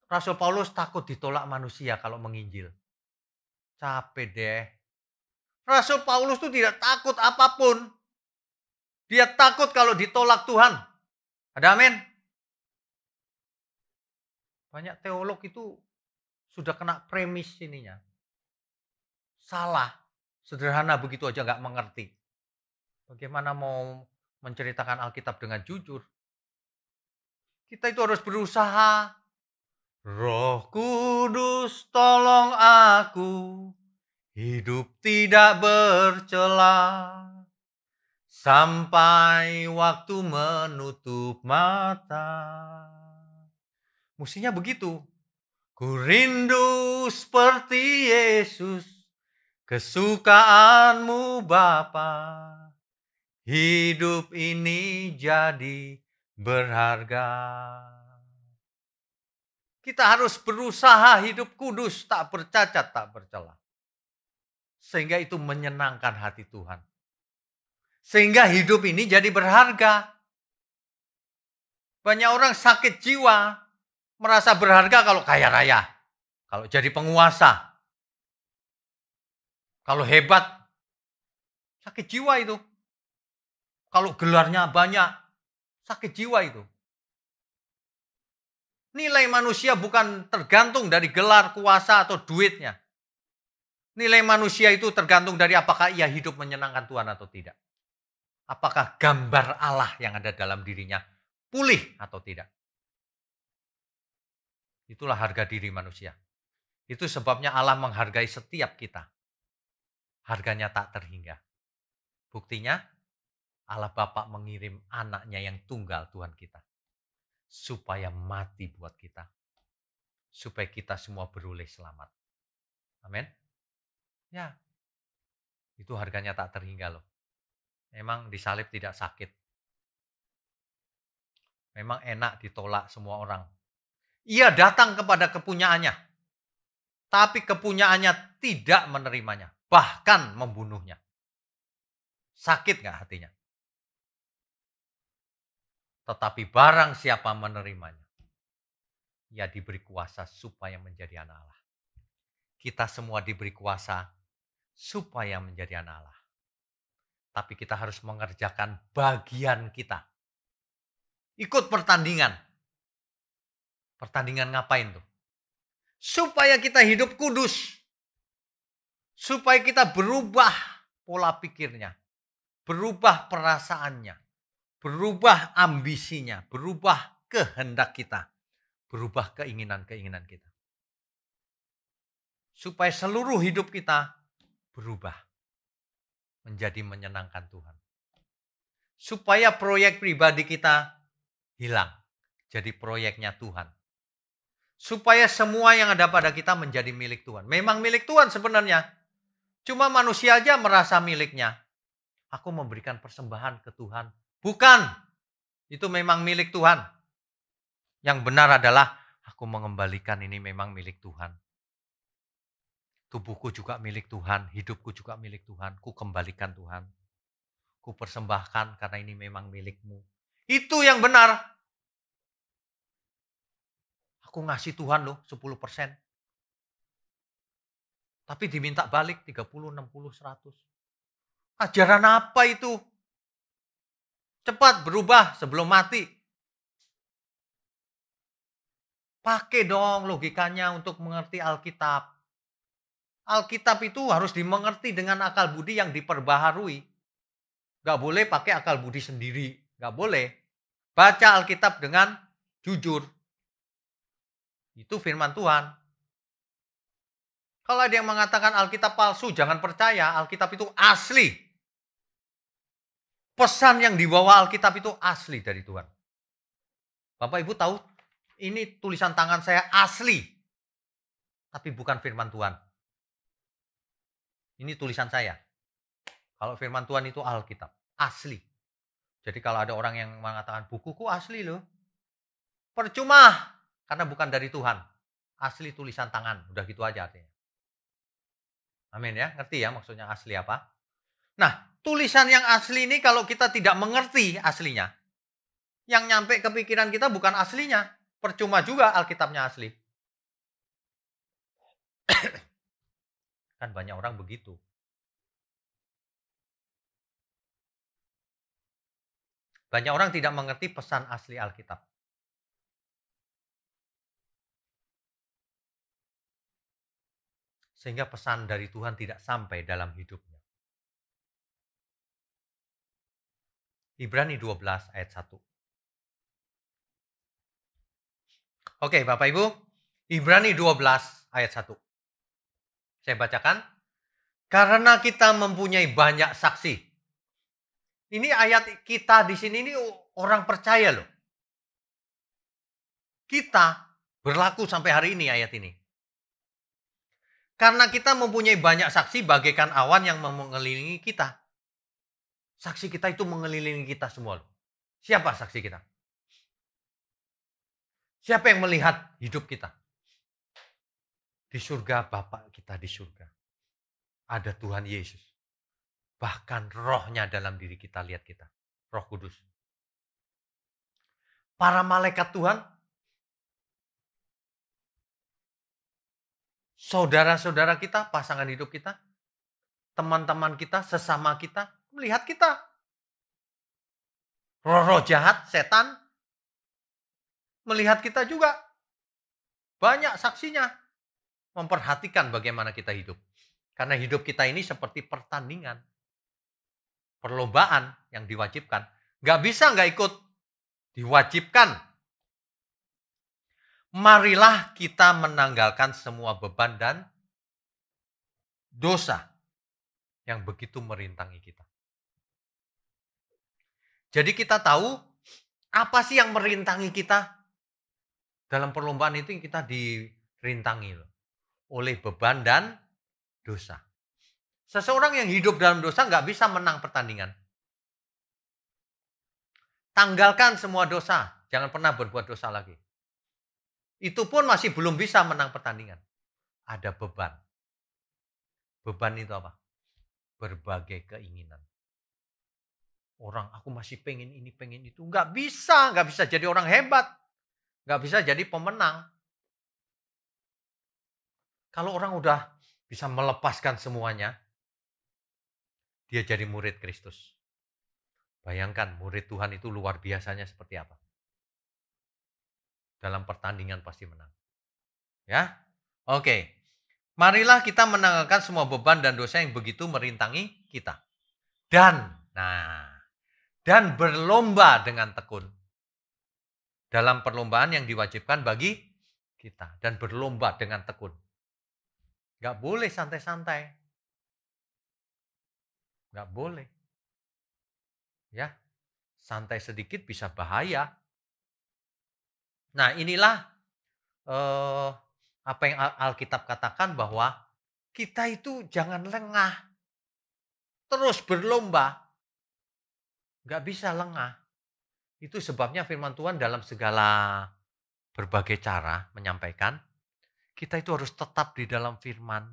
Rasul Paulus takut ditolak manusia kalau menginjil. Capek deh. Rasul Paulus itu tidak takut apapun. Dia takut kalau ditolak Tuhan. Ada amin? Banyak teolog itu sudah kena premis ininya. Salah. Sederhana begitu aja nggak mengerti. Bagaimana mau menceritakan Alkitab dengan jujur? Kita itu harus berusaha. Roh Kudus tolong aku. Hidup tidak bercela. Sampai waktu menutup mata. Mestinya begitu. Ku rindu seperti Yesus. Kesukaanmu Bapa. Hidup ini jadi berharga. Kita harus berusaha hidup kudus, tak bercacat, tak bercela. Sehingga itu menyenangkan hati Tuhan. Sehingga hidup ini jadi berharga. Banyak orang sakit jiwa, merasa berharga kalau kaya raya, kalau jadi penguasa, kalau hebat, sakit jiwa itu. Kalau gelarnya banyak, sakit jiwa itu. Nilai manusia bukan tergantung dari gelar, kuasa, atau duitnya. Nilai manusia itu tergantung dari apakah ia hidup menyenangkan Tuhan atau tidak. Apakah gambar Allah yang ada dalam dirinya pulih atau tidak. Itulah harga diri manusia. Itu sebabnya Allah menghargai setiap kita. Harganya tak terhingga. Buktinya, Allah Bapa mengirim anaknya yang tunggal Tuhan kita. Supaya mati buat kita. Supaya kita semua beroleh selamat. Amin. Ya, itu harganya tak terhingga loh. Memang disalib tidak sakit. Memang enak ditolak semua orang. Ia datang kepada kepunyaannya. Tapi kepunyaannya tidak menerimanya. Bahkan membunuhnya. Sakit gak hatinya? Tetapi barang siapa menerimanya, ia diberi kuasa supaya menjadi anak Allah. Kita semua diberi kuasa supaya menjadi anak Allah. Tapi kita harus mengerjakan bagian kita. Ikut pertandingan. Pertandingan ngapain tuh? Supaya kita hidup kudus. Supaya kita berubah pola pikirnya. Berubah perasaannya. Berubah ambisinya. Berubah kehendak kita. Berubah keinginan-keinginan kita. Supaya seluruh hidup kita berubah. Menjadi menyenangkan Tuhan. Supaya proyek pribadi kita hilang. Jadi proyeknya Tuhan. Supaya semua yang ada pada kita menjadi milik Tuhan. Memang milik Tuhan sebenarnya. Cuma manusia aja merasa miliknya. Aku memberikan persembahan ke Tuhan. Bukan. Itu memang milik Tuhan. Yang benar adalah aku mengembalikan ini memang milik Tuhan. Tubuhku juga milik Tuhan. Hidupku juga milik Tuhan. Ku kembalikan Tuhan. Ku persembahkan karena ini memang milikmu. Itu yang benar. Aku ngasih Tuhan loh 10%. Tapi diminta balik 30, 60, 100. Ajaran apa itu? Cepat berubah sebelum mati. Pakai dong logikanya untuk mengerti Alkitab. Alkitab itu harus dimengerti dengan akal budi yang diperbaharui. Gak boleh pakai akal budi sendiri. Gak boleh. Baca Alkitab dengan jujur. Itu firman Tuhan. Kalau ada yang mengatakan Alkitab palsu, jangan percaya. Alkitab itu asli. Pesan yang dibawa Alkitab itu asli dari Tuhan. Bapak Ibu tahu, ini tulisan tangan saya asli. Tapi bukan firman Tuhan. Ini tulisan saya. Kalau firman Tuhan itu Alkitab. Asli. Jadi kalau ada orang yang mengatakan bukuku asli loh. Percuma. Karena bukan dari Tuhan. Asli tulisan tangan. Udah gitu aja artinya. Amin ya. Ngerti ya maksudnya asli apa? Nah, tulisan yang asli ini kalau kita tidak mengerti aslinya. Yang nyampe ke pikiran kita bukan aslinya. Percuma juga Alkitabnya asli. Kan banyak orang begitu. Banyak orang tidak mengerti pesan asli Alkitab. Sehingga pesan dari Tuhan tidak sampai dalam hidupnya. Ibrani 12 ayat 1. Oke Bapak Ibu, Ibrani 12 ayat 1. Saya bacakan. Karena kita mempunyai banyak saksi. Ini ayat kita di sini ini orang percaya loh. Kita berlaku sampai hari ini ayat ini. Karena kita mempunyai banyak saksi bagaikan awan yang mengelilingi kita. Saksi kita itu mengelilingi kita semua loh. Siapa saksi kita? Siapa yang melihat hidup kita? Di surga, Bapa kita di surga. Ada Tuhan Yesus. Bahkan rohnya dalam diri kita, lihat kita. Roh Kudus. Para malaikat Tuhan, saudara-saudara kita, pasangan hidup kita, teman-teman kita, sesama kita, melihat kita. Roh-roh jahat, setan, melihat kita juga. Banyak saksinya. Memperhatikan bagaimana kita hidup. Karena hidup kita ini seperti pertandingan. Perlombaan yang diwajibkan. Nggak bisa nggak ikut. Diwajibkan. Marilah kita menanggalkan semua beban dan dosa yang begitu merintangi kita. Jadi kita tahu apa sih yang merintangi kita? Dalam perlombaan itu kita dirintangi oleh beban dan dosa. Seseorang yang hidup dalam dosa nggak bisa menang pertandingan. Tanggalkan semua dosa. Jangan pernah berbuat dosa lagi. Itu pun masih belum bisa menang pertandingan. Ada beban. Beban itu apa? Berbagai keinginan. Orang aku masih pengen ini, pengen itu. Nggak bisa jadi orang hebat. Nggak bisa jadi pemenang. Kalau orang udah bisa melepaskan semuanya, dia jadi murid Kristus. Bayangkan murid Tuhan itu luar biasanya seperti apa. Dalam pertandingan pasti menang. Ya, oke. Marilah kita menanggalkan semua beban dan dosa yang begitu merintangi kita. Dan berlomba dengan tekun. Dalam perlombaan yang diwajibkan bagi kita. Dan berlomba dengan tekun. Gak boleh santai-santai. Gak boleh. Ya, santai sedikit bisa bahaya. Nah, inilah apa yang Alkitab katakan bahwa kita itu jangan lengah. Terus berlomba. Gak bisa lengah. Itu sebabnya firman Tuhan dalam segala berbagai cara menyampaikan. Kita itu harus tetap di dalam firman.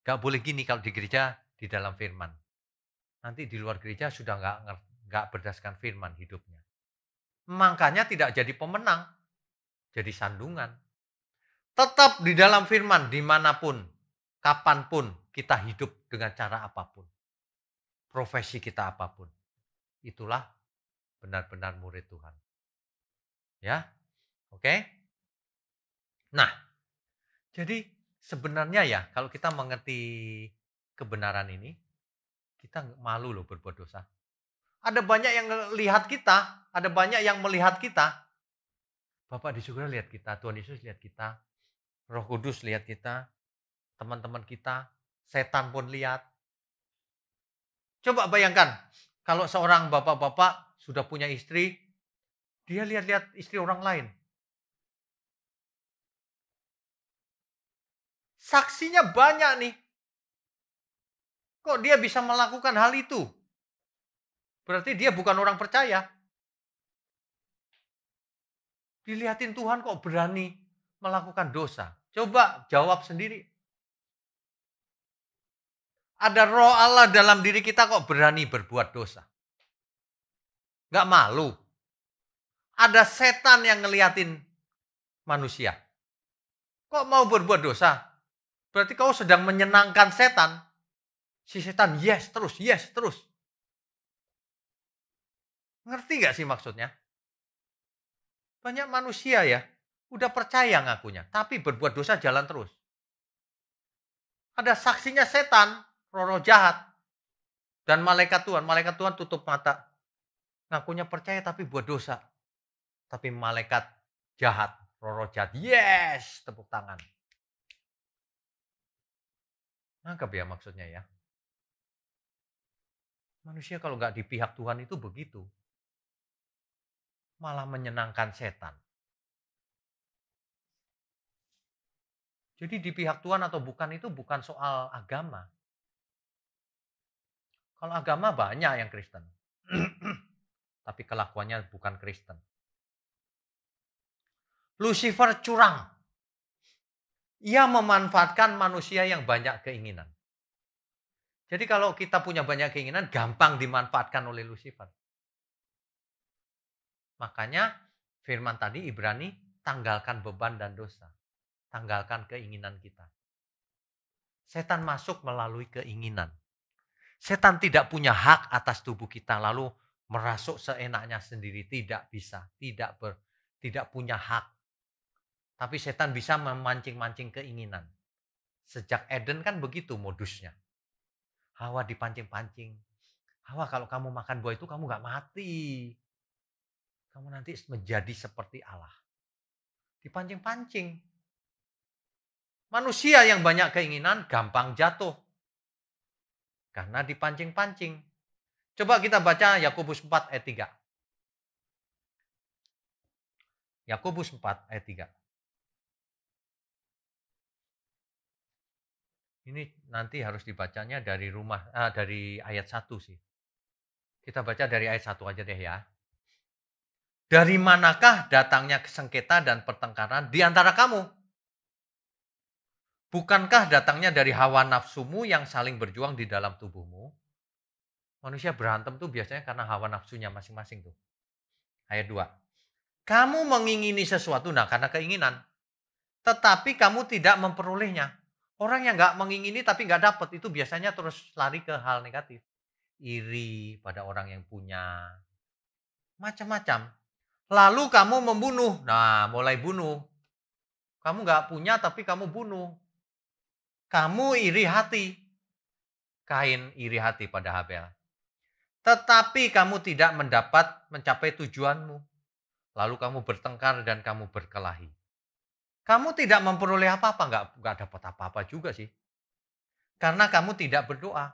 Gak boleh gini kalau di gereja di dalam firman. Nanti di luar gereja sudah gak berdasarkan firman hidupnya. Makanya tidak jadi pemenang. Jadi sandungan. Tetap di dalam firman dimanapun, kapanpun kita hidup dengan cara apapun. Profesi kita apapun. Itulah benar-benar murid Tuhan. Ya, oke. Nah, jadi sebenarnya ya kalau kita mengerti kebenaran ini, kita malu loh berbuat dosa. Ada banyak yang lihat kita, ada banyak yang melihat kita. Bapak di surga lihat kita, Tuhan Yesus lihat kita, Roh Kudus lihat kita, teman-teman kita, setan pun lihat. Coba bayangkan, kalau seorang bapak-bapak sudah punya istri, dia lihat-lihat istri orang lain. Saksinya banyak nih. Kok dia bisa melakukan hal itu? Berarti dia bukan orang percaya. Dilihatin Tuhan kok berani melakukan dosa. Coba jawab sendiri. Ada roh Allah dalam diri kita kok berani berbuat dosa. Gak malu. Ada setan yang ngeliatin manusia. Kok mau berbuat dosa? Berarti kau sedang menyenangkan setan. Si setan yes terus. Ngerti gak sih maksudnya? Banyak manusia ya, udah percaya ngakunya, tapi berbuat dosa jalan terus. Ada saksinya setan, roh jahat, dan malaikat Tuhan. Malaikat Tuhan tutup mata. Ngakunya percaya tapi buat dosa. Tapi malaikat jahat, roh jahat, yes, tepuk tangan. Nangkep ya maksudnya ya. Manusia kalau nggak di pihak Tuhan itu begitu. Malah menyenangkan setan. Jadi di pihak Tuhan atau bukan itu bukan soal agama. Kalau agama banyak yang Kristen. Tapi kelakuannya bukan Kristen. Lucifer curang. Ia memanfaatkan manusia yang banyak keinginan. Jadi kalau kita punya banyak keinginan, gampang dimanfaatkan oleh Lucifer. Makanya firman tadi Ibrani, tanggalkan beban dan dosa. Tanggalkan keinginan kita. Setan masuk melalui keinginan. Setan tidak punya hak atas tubuh kita, lalu merasuk seenaknya sendiri. Tidak bisa, tidak punya hak. Tapi setan bisa memancing-mancing keinginan. Sejak Eden kan begitu modusnya. Hawa dipancing-pancing. Hawa, kalau kamu makan buah itu kamu gak mati. Kamu nanti menjadi seperti Allah. Dipancing-pancing. Manusia yang banyak keinginan gampang jatuh. Karena dipancing-pancing. Coba kita baca Yakobus 4 ayat 3. Yakobus 4 ayat 3. Ini nanti harus dibacanya dari dari ayat 1 sih. Kita baca dari ayat 1 aja deh ya. Dari manakah datangnya sengketa dan pertengkaran di antara kamu? Bukankah datangnya dari hawa nafsumu yang saling berjuang di dalam tubuhmu? Manusia berantem tuh biasanya karena hawa nafsunya masing-masing tuh. Ayat 2. Kamu mengingini sesuatu, karena keinginan. Tetapi kamu tidak memperolehnya. Orang yang nggak mengingini tapi nggak dapat, itu biasanya terus lari ke hal negatif. Iri pada orang yang punya. Macam-macam. Lalu kamu membunuh. Mulai bunuh. Kamu nggak punya tapi kamu bunuh. Kamu iri hati. Kain iri hati pada Habel. Tetapi kamu tidak mencapai tujuanmu. Lalu kamu bertengkar dan kamu berkelahi. Kamu tidak memperoleh apa-apa, nggak dapat apa-apa juga sih. Karena kamu tidak berdoa.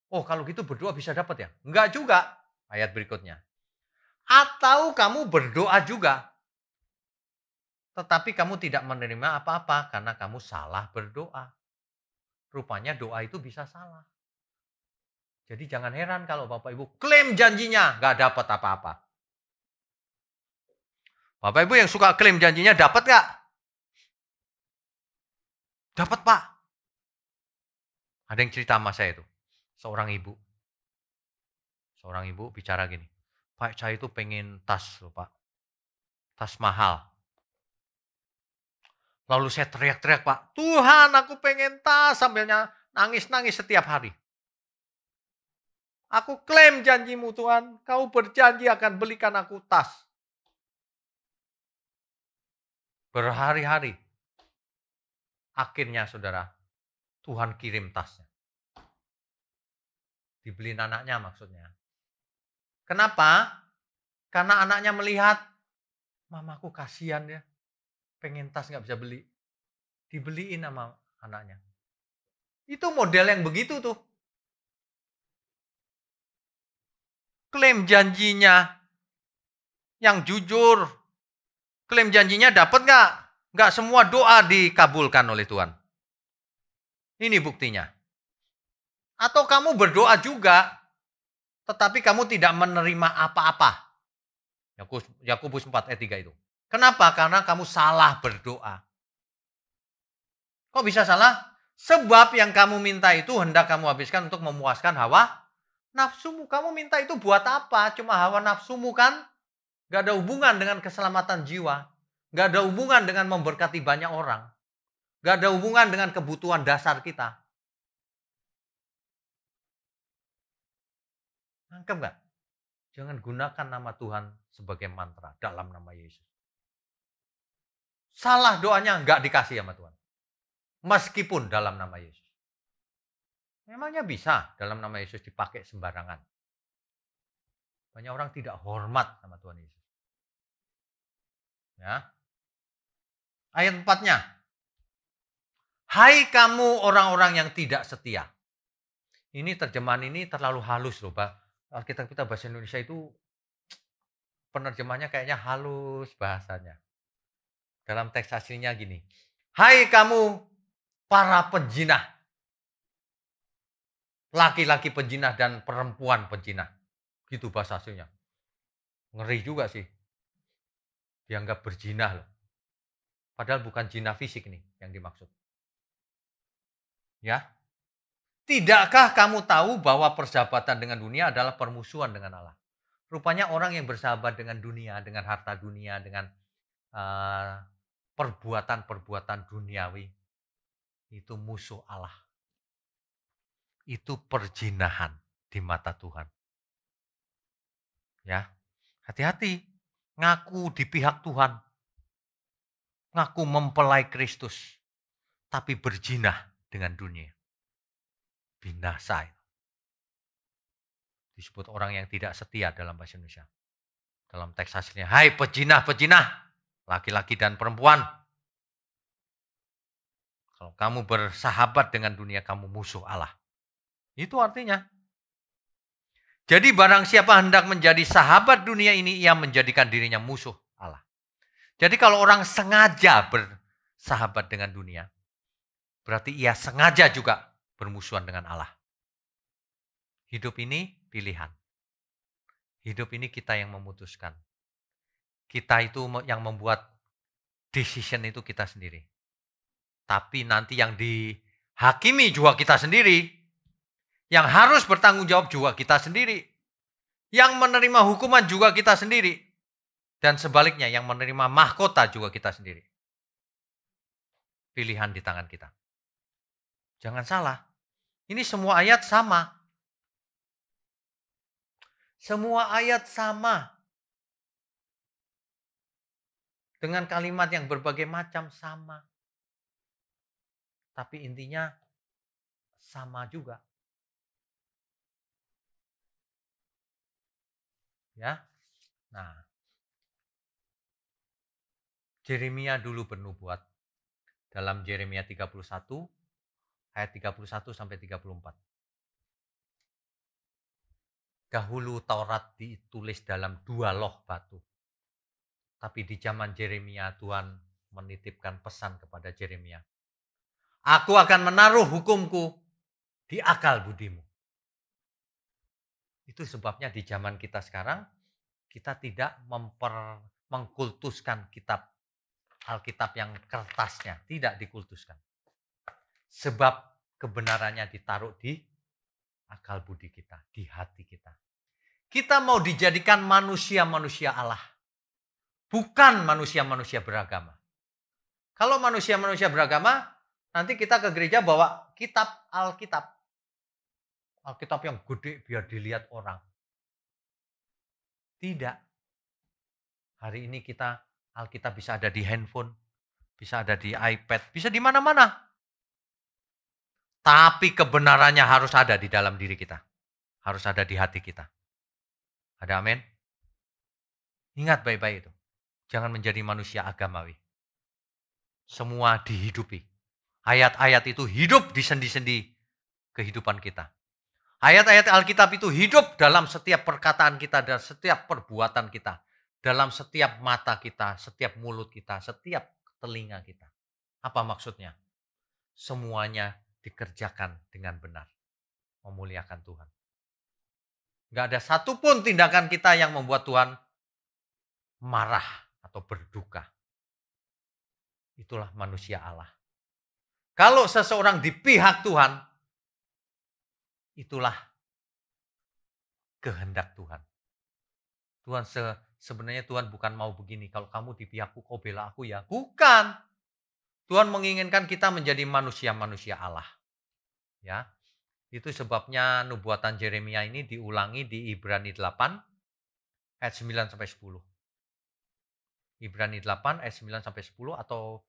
Oh, kalau gitu berdoa bisa dapat ya? Enggak juga. Ayat berikutnya. Atau kamu berdoa juga. Tetapi kamu tidak menerima apa-apa karena kamu salah berdoa. Rupanya doa itu bisa salah. Jadi jangan heran kalau Bapak Ibu klaim janjinya nggak dapat apa-apa. Bapak Ibu yang suka klaim janjinya dapat nggak? Dapat, Pak. Ada yang cerita sama saya itu. Seorang ibu bicara gini. Pak, saya itu pengen tas loh, Pak. Tas mahal. Lalu saya teriak-teriak, Pak. Tuhan, aku pengen tas, sambilnya nangis-nangis setiap hari. Aku klaim janjimu, Tuhan. Kau berjanji akan belikan aku tas. Berhari-hari. Akhirnya, saudara, Tuhan kirim tasnya. Dibeliin anaknya maksudnya. Kenapa? Karena anaknya melihat, mamaku kasihan ya. Pengen tas nggak bisa beli. Dibeliin sama anaknya. Itu model yang begitu tuh. Klaim janjinya yang jujur. Klaim janjinya dapat nggak? Nggak semua doa dikabulkan oleh Tuhan. Ini buktinya. Atau kamu berdoa juga, tetapi kamu tidak menerima apa-apa. Yakobus 4 ayat 3 itu. Kenapa? Karena kamu salah berdoa. Kok bisa salah? Sebab yang kamu minta itu hendak kamu habiskan untuk memuaskan hawa nafsumu. Kamu minta itu buat apa? Cuma hawa nafsumu kan? Gak ada hubungan dengan keselamatan jiwa. Gak ada hubungan dengan memberkati banyak orang. Gak ada hubungan dengan kebutuhan dasar kita. Nangkep gak? Jangan gunakan nama Tuhan sebagai mantra dalam nama Yesus. Salah doanya gak dikasih sama Tuhan. Meskipun dalam nama Yesus. Memangnya bisa dalam nama Yesus dipakai sembarangan. Banyak orang tidak hormat sama Tuhan Yesus. Ya. Ayat 4-nya. Hai kamu orang-orang yang tidak setia. Ini terjemahan ini terlalu halus loh, Pak. Alkitab kita bahasa Indonesia itu penerjemahnya kayaknya halus bahasanya. Dalam teks aslinya gini. Hai kamu para penjinah. Laki-laki penjinah dan perempuan penjinah. Gitu bahasa aslinya. Ngeri juga sih. dianggap berzina loh. Padahal bukan zina fisik nih yang dimaksud. Ya. Tidakkah kamu tahu bahwa persahabatan dengan dunia adalah permusuhan dengan Allah? Rupanya orang yang bersahabat dengan dunia, dengan harta dunia, dengan perbuatan-perbuatan duniawi, itu musuh Allah. Itu perzinahan di mata Tuhan. Ya, hati-hati. Ngaku di pihak Tuhan. Ngaku mempelai Kristus. Tapi berzina dengan dunia. Binasa. Disebut orang yang tidak setia dalam bahasa Indonesia. Dalam teks aslinya, hai pejinah, laki-laki dan perempuan. Kalau kamu bersahabat dengan dunia, kamu musuh Allah. Itu artinya. Jadi barang siapa hendak menjadi sahabat dunia ini, ia menjadikan dirinya musuh Allah. Jadi kalau orang sengaja bersahabat dengan dunia, berarti ia sengaja juga bermusuhan dengan Allah. Hidup ini pilihan. Hidup ini kita yang memutuskan. Kita itu yang membuat decision itu kita sendiri. Tapi nanti yang dihakimi juga kita sendiri. Yang harus bertanggung jawab juga kita sendiri. Yang menerima hukuman juga kita sendiri. Dan sebaliknya yang menerima mahkota juga kita sendiri. Pilihan di tangan kita. Jangan salah. Ini semua ayat sama. Semua ayat sama. Dengan kalimat yang berbagai macam sama. Tapi intinya sama juga. Ya. Nah, Yeremia dulu bernubuat dalam Yeremia 31 ayat 31 sampai 34. Dahulu Taurat ditulis dalam 2 loh batu. Tapi di zaman Yeremia Tuhan menitipkan pesan kepada Yeremia. Aku akan menaruh hukumku di akal budimu. Itu sebabnya di zaman kita sekarang kita tidak mengkultuskan kitab Alkitab yang kertasnya, tidak dikultuskan. Sebab kebenarannya ditaruh di akal budi kita, di hati kita. Kita mau dijadikan manusia-manusia Allah. Bukan manusia-manusia beragama. Kalau manusia-manusia beragama, nanti kita ke gereja bawa kitab Alkitab. Alkitab yang gede biar dilihat orang. Tidak. Hari ini kita Alkitab bisa ada di handphone, bisa ada di iPad, bisa di mana-mana. Tapi kebenarannya harus ada di dalam diri kita. Harus ada di hati kita. Ada amin? Ingat baik-baik itu. Jangan menjadi manusia agamawi. Semua dihidupi. Ayat-ayat itu hidup di sendi-sendi kehidupan kita. Ayat-ayat Alkitab itu hidup dalam setiap perkataan kita dan setiap perbuatan kita. Dalam setiap mata kita, setiap mulut kita, setiap telinga kita. Apa maksudnya? Semuanya dikerjakan dengan benar. Memuliakan Tuhan. Gak ada satupun tindakan kita yang membuat Tuhan marah atau berduka. Itulah manusia Allah. Kalau seseorang di pihak Tuhan, itulah kehendak Tuhan. Tuhan sebenarnya Tuhan bukan mau begini. Kalau kamu di pihakku, kau bela aku ya. Bukan. Tuhan menginginkan kita menjadi manusia-manusia Allah. Ya. Itu sebabnya nubuatan Yeremia ini diulangi di Ibrani 8 ayat 9 sampai 10. Ibrani 8 ayat 9 sampai 10 atau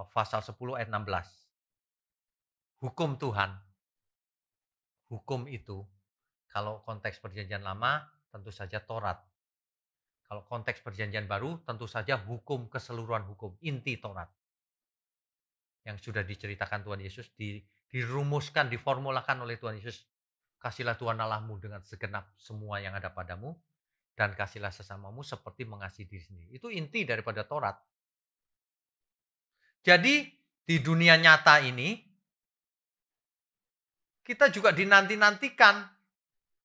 pasal 10 ayat 16. Hukum Tuhan. Hukum itu kalau konteks perjanjian lama tentu saja Taurat. Kalau konteks perjanjian baru tentu saja hukum keseluruhan hukum, inti Taurat. Yang sudah diceritakan Tuhan Yesus, dirumuskan, diformulakan oleh Tuhan Yesus. Kasihlah Tuhan Allahmu dengan segenap semua yang ada padamu, dan kasihlah sesamamu seperti mengasihi diri sendiri. Itu inti daripada Taurat. Jadi di dunia nyata ini, kita juga dinanti-nantikan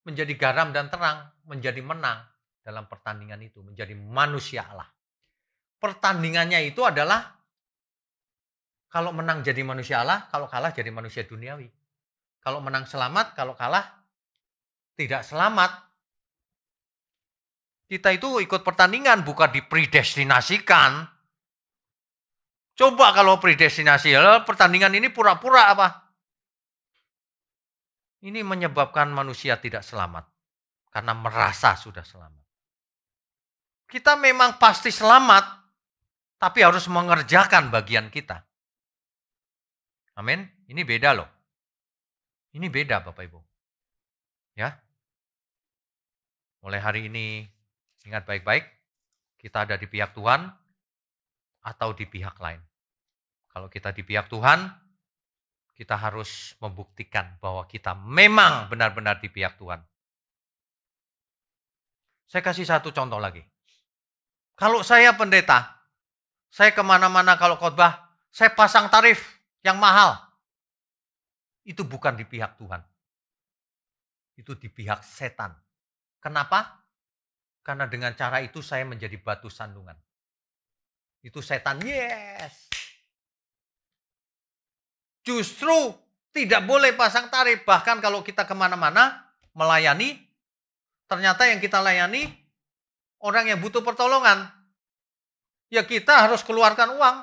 menjadi garam dan terang, menjadi menang dalam pertandingan itu, menjadi manusia Allah. pertandingannya itu adalah kalau menang jadi manusia Allah, kalau kalah jadi manusia duniawi. Kalau menang selamat, kalau kalah tidak selamat. Kita itu ikut pertandingan, bukan dipredestinasikan. Coba kalau predestinasi, pertandingan ini pura-pura apa? Ini menyebabkan manusia tidak selamat. Karena merasa sudah selamat. Kita memang pasti selamat, tapi harus mengerjakan bagian kita. Amin. Ini beda loh. Ini beda Bapak Ibu. Ya. Mulai hari ini ingat baik-baik, kita ada di pihak Tuhan atau di pihak lain. Kalau kita di pihak Tuhan, kita harus membuktikan bahwa kita memang benar-benar di pihak Tuhan. Saya kasih satu contoh lagi. Kalau saya pendeta, saya kemana-mana kalau khotbah, saya pasang tarif yang mahal. Itu bukan di pihak Tuhan. Itu di pihak setan. Kenapa? Karena dengan cara itu saya menjadi batu sandungan. Itu setan, yes. Justru tidak boleh pasang tarif. Bahkan kalau kita kemana-mana melayani, ternyata yang kita layani orang yang butuh pertolongan. Ya kita harus keluarkan uang.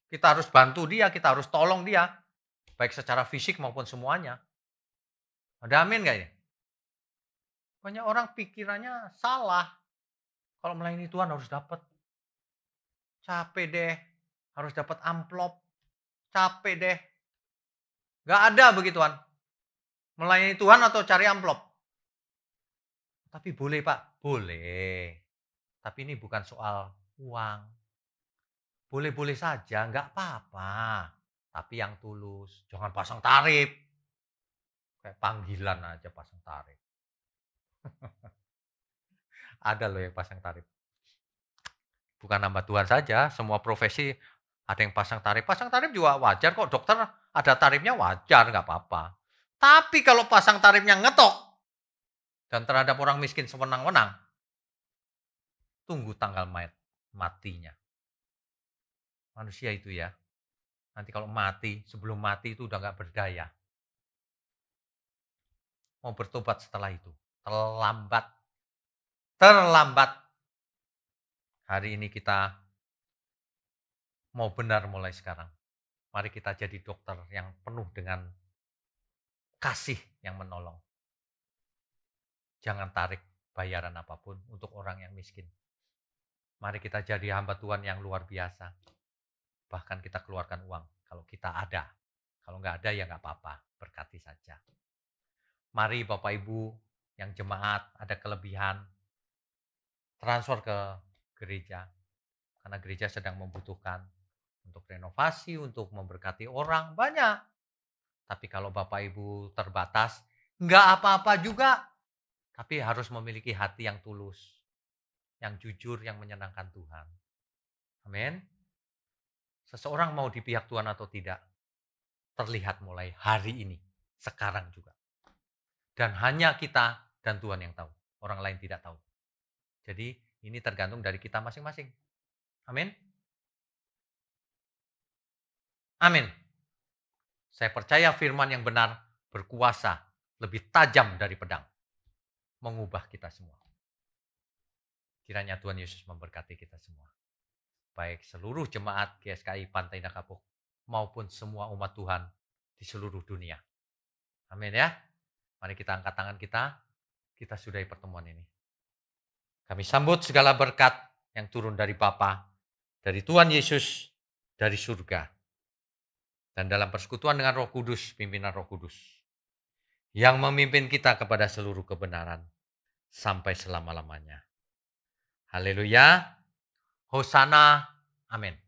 Kita harus bantu dia, kita harus tolong dia. Baik secara fisik maupun semuanya. Ada amin gak ini? Banyak orang pikirannya salah. Kalau melayani Tuhan harus dapat. Capek deh. Harus dapat amplop. Capek deh. Gak ada begituan. Melayani Tuhan atau cari amplop. Tapi boleh Pak? Boleh. Tapi ini bukan soal uang. Boleh-boleh saja, gak apa-apa. Tapi yang tulus. Jangan pasang tarif. Kayak panggilan aja pasang tarif. Ada loh yang pasang tarif. Bukan hamba Tuhan saja, semua profesi ada yang pasang tarif. Pasang tarif juga wajar kok, dokter ada tarifnya wajar, nggak apa-apa. Tapi kalau pasang tarifnya ngetok, dan terhadap orang miskin sewenang-wenang, tunggu tanggal matinya. Manusia itu ya, nanti kalau mati, sebelum mati itu udah nggak berdaya. Mau bertobat setelah itu, terlambat. Terlambat. Hari ini kita mau benar mulai sekarang. Mari kita jadi dokter yang penuh dengan kasih yang menolong. Jangan tarik bayaran apapun untuk orang yang miskin. Mari kita jadi hamba Tuhan yang luar biasa. Bahkan kita keluarkan uang kalau kita ada. Kalau nggak ada ya nggak apa-apa, berkati saja. Mari Bapak Ibu yang jemaat ada kelebihan, transfer ke gereja. Karena gereja sedang membutuhkan untuk renovasi, untuk memberkati orang, banyak. Tapi kalau Bapak Ibu terbatas, nggak apa-apa juga. Tapi harus memiliki hati yang tulus, yang jujur, yang menyenangkan Tuhan. Amin. Seseorang mau di pihak Tuhan atau tidak, terlihat mulai hari ini, sekarang juga. Dan hanya kita dan Tuhan yang tahu. Orang lain tidak tahu. Jadi ini tergantung dari kita masing-masing. Amin. Amin. Saya percaya firman yang benar berkuasa, lebih tajam dari pedang. Mengubah kita semua. Kiranya Tuhan Yesus memberkati kita semua. Baik seluruh jemaat GSKI Pantai Indah Kapuk maupun semua umat Tuhan di seluruh dunia. Amin ya. Mari kita angkat tangan kita sudahi pertemuan ini. Kami sambut segala berkat yang turun dari Bapa, dari Tuhan Yesus, dari surga. Dan dalam persekutuan dengan Roh Kudus, pimpinan Roh Kudus. Yang memimpin kita kepada seluruh kebenaran. Sampai selama-lamanya. Haleluya. Hosana. Amin.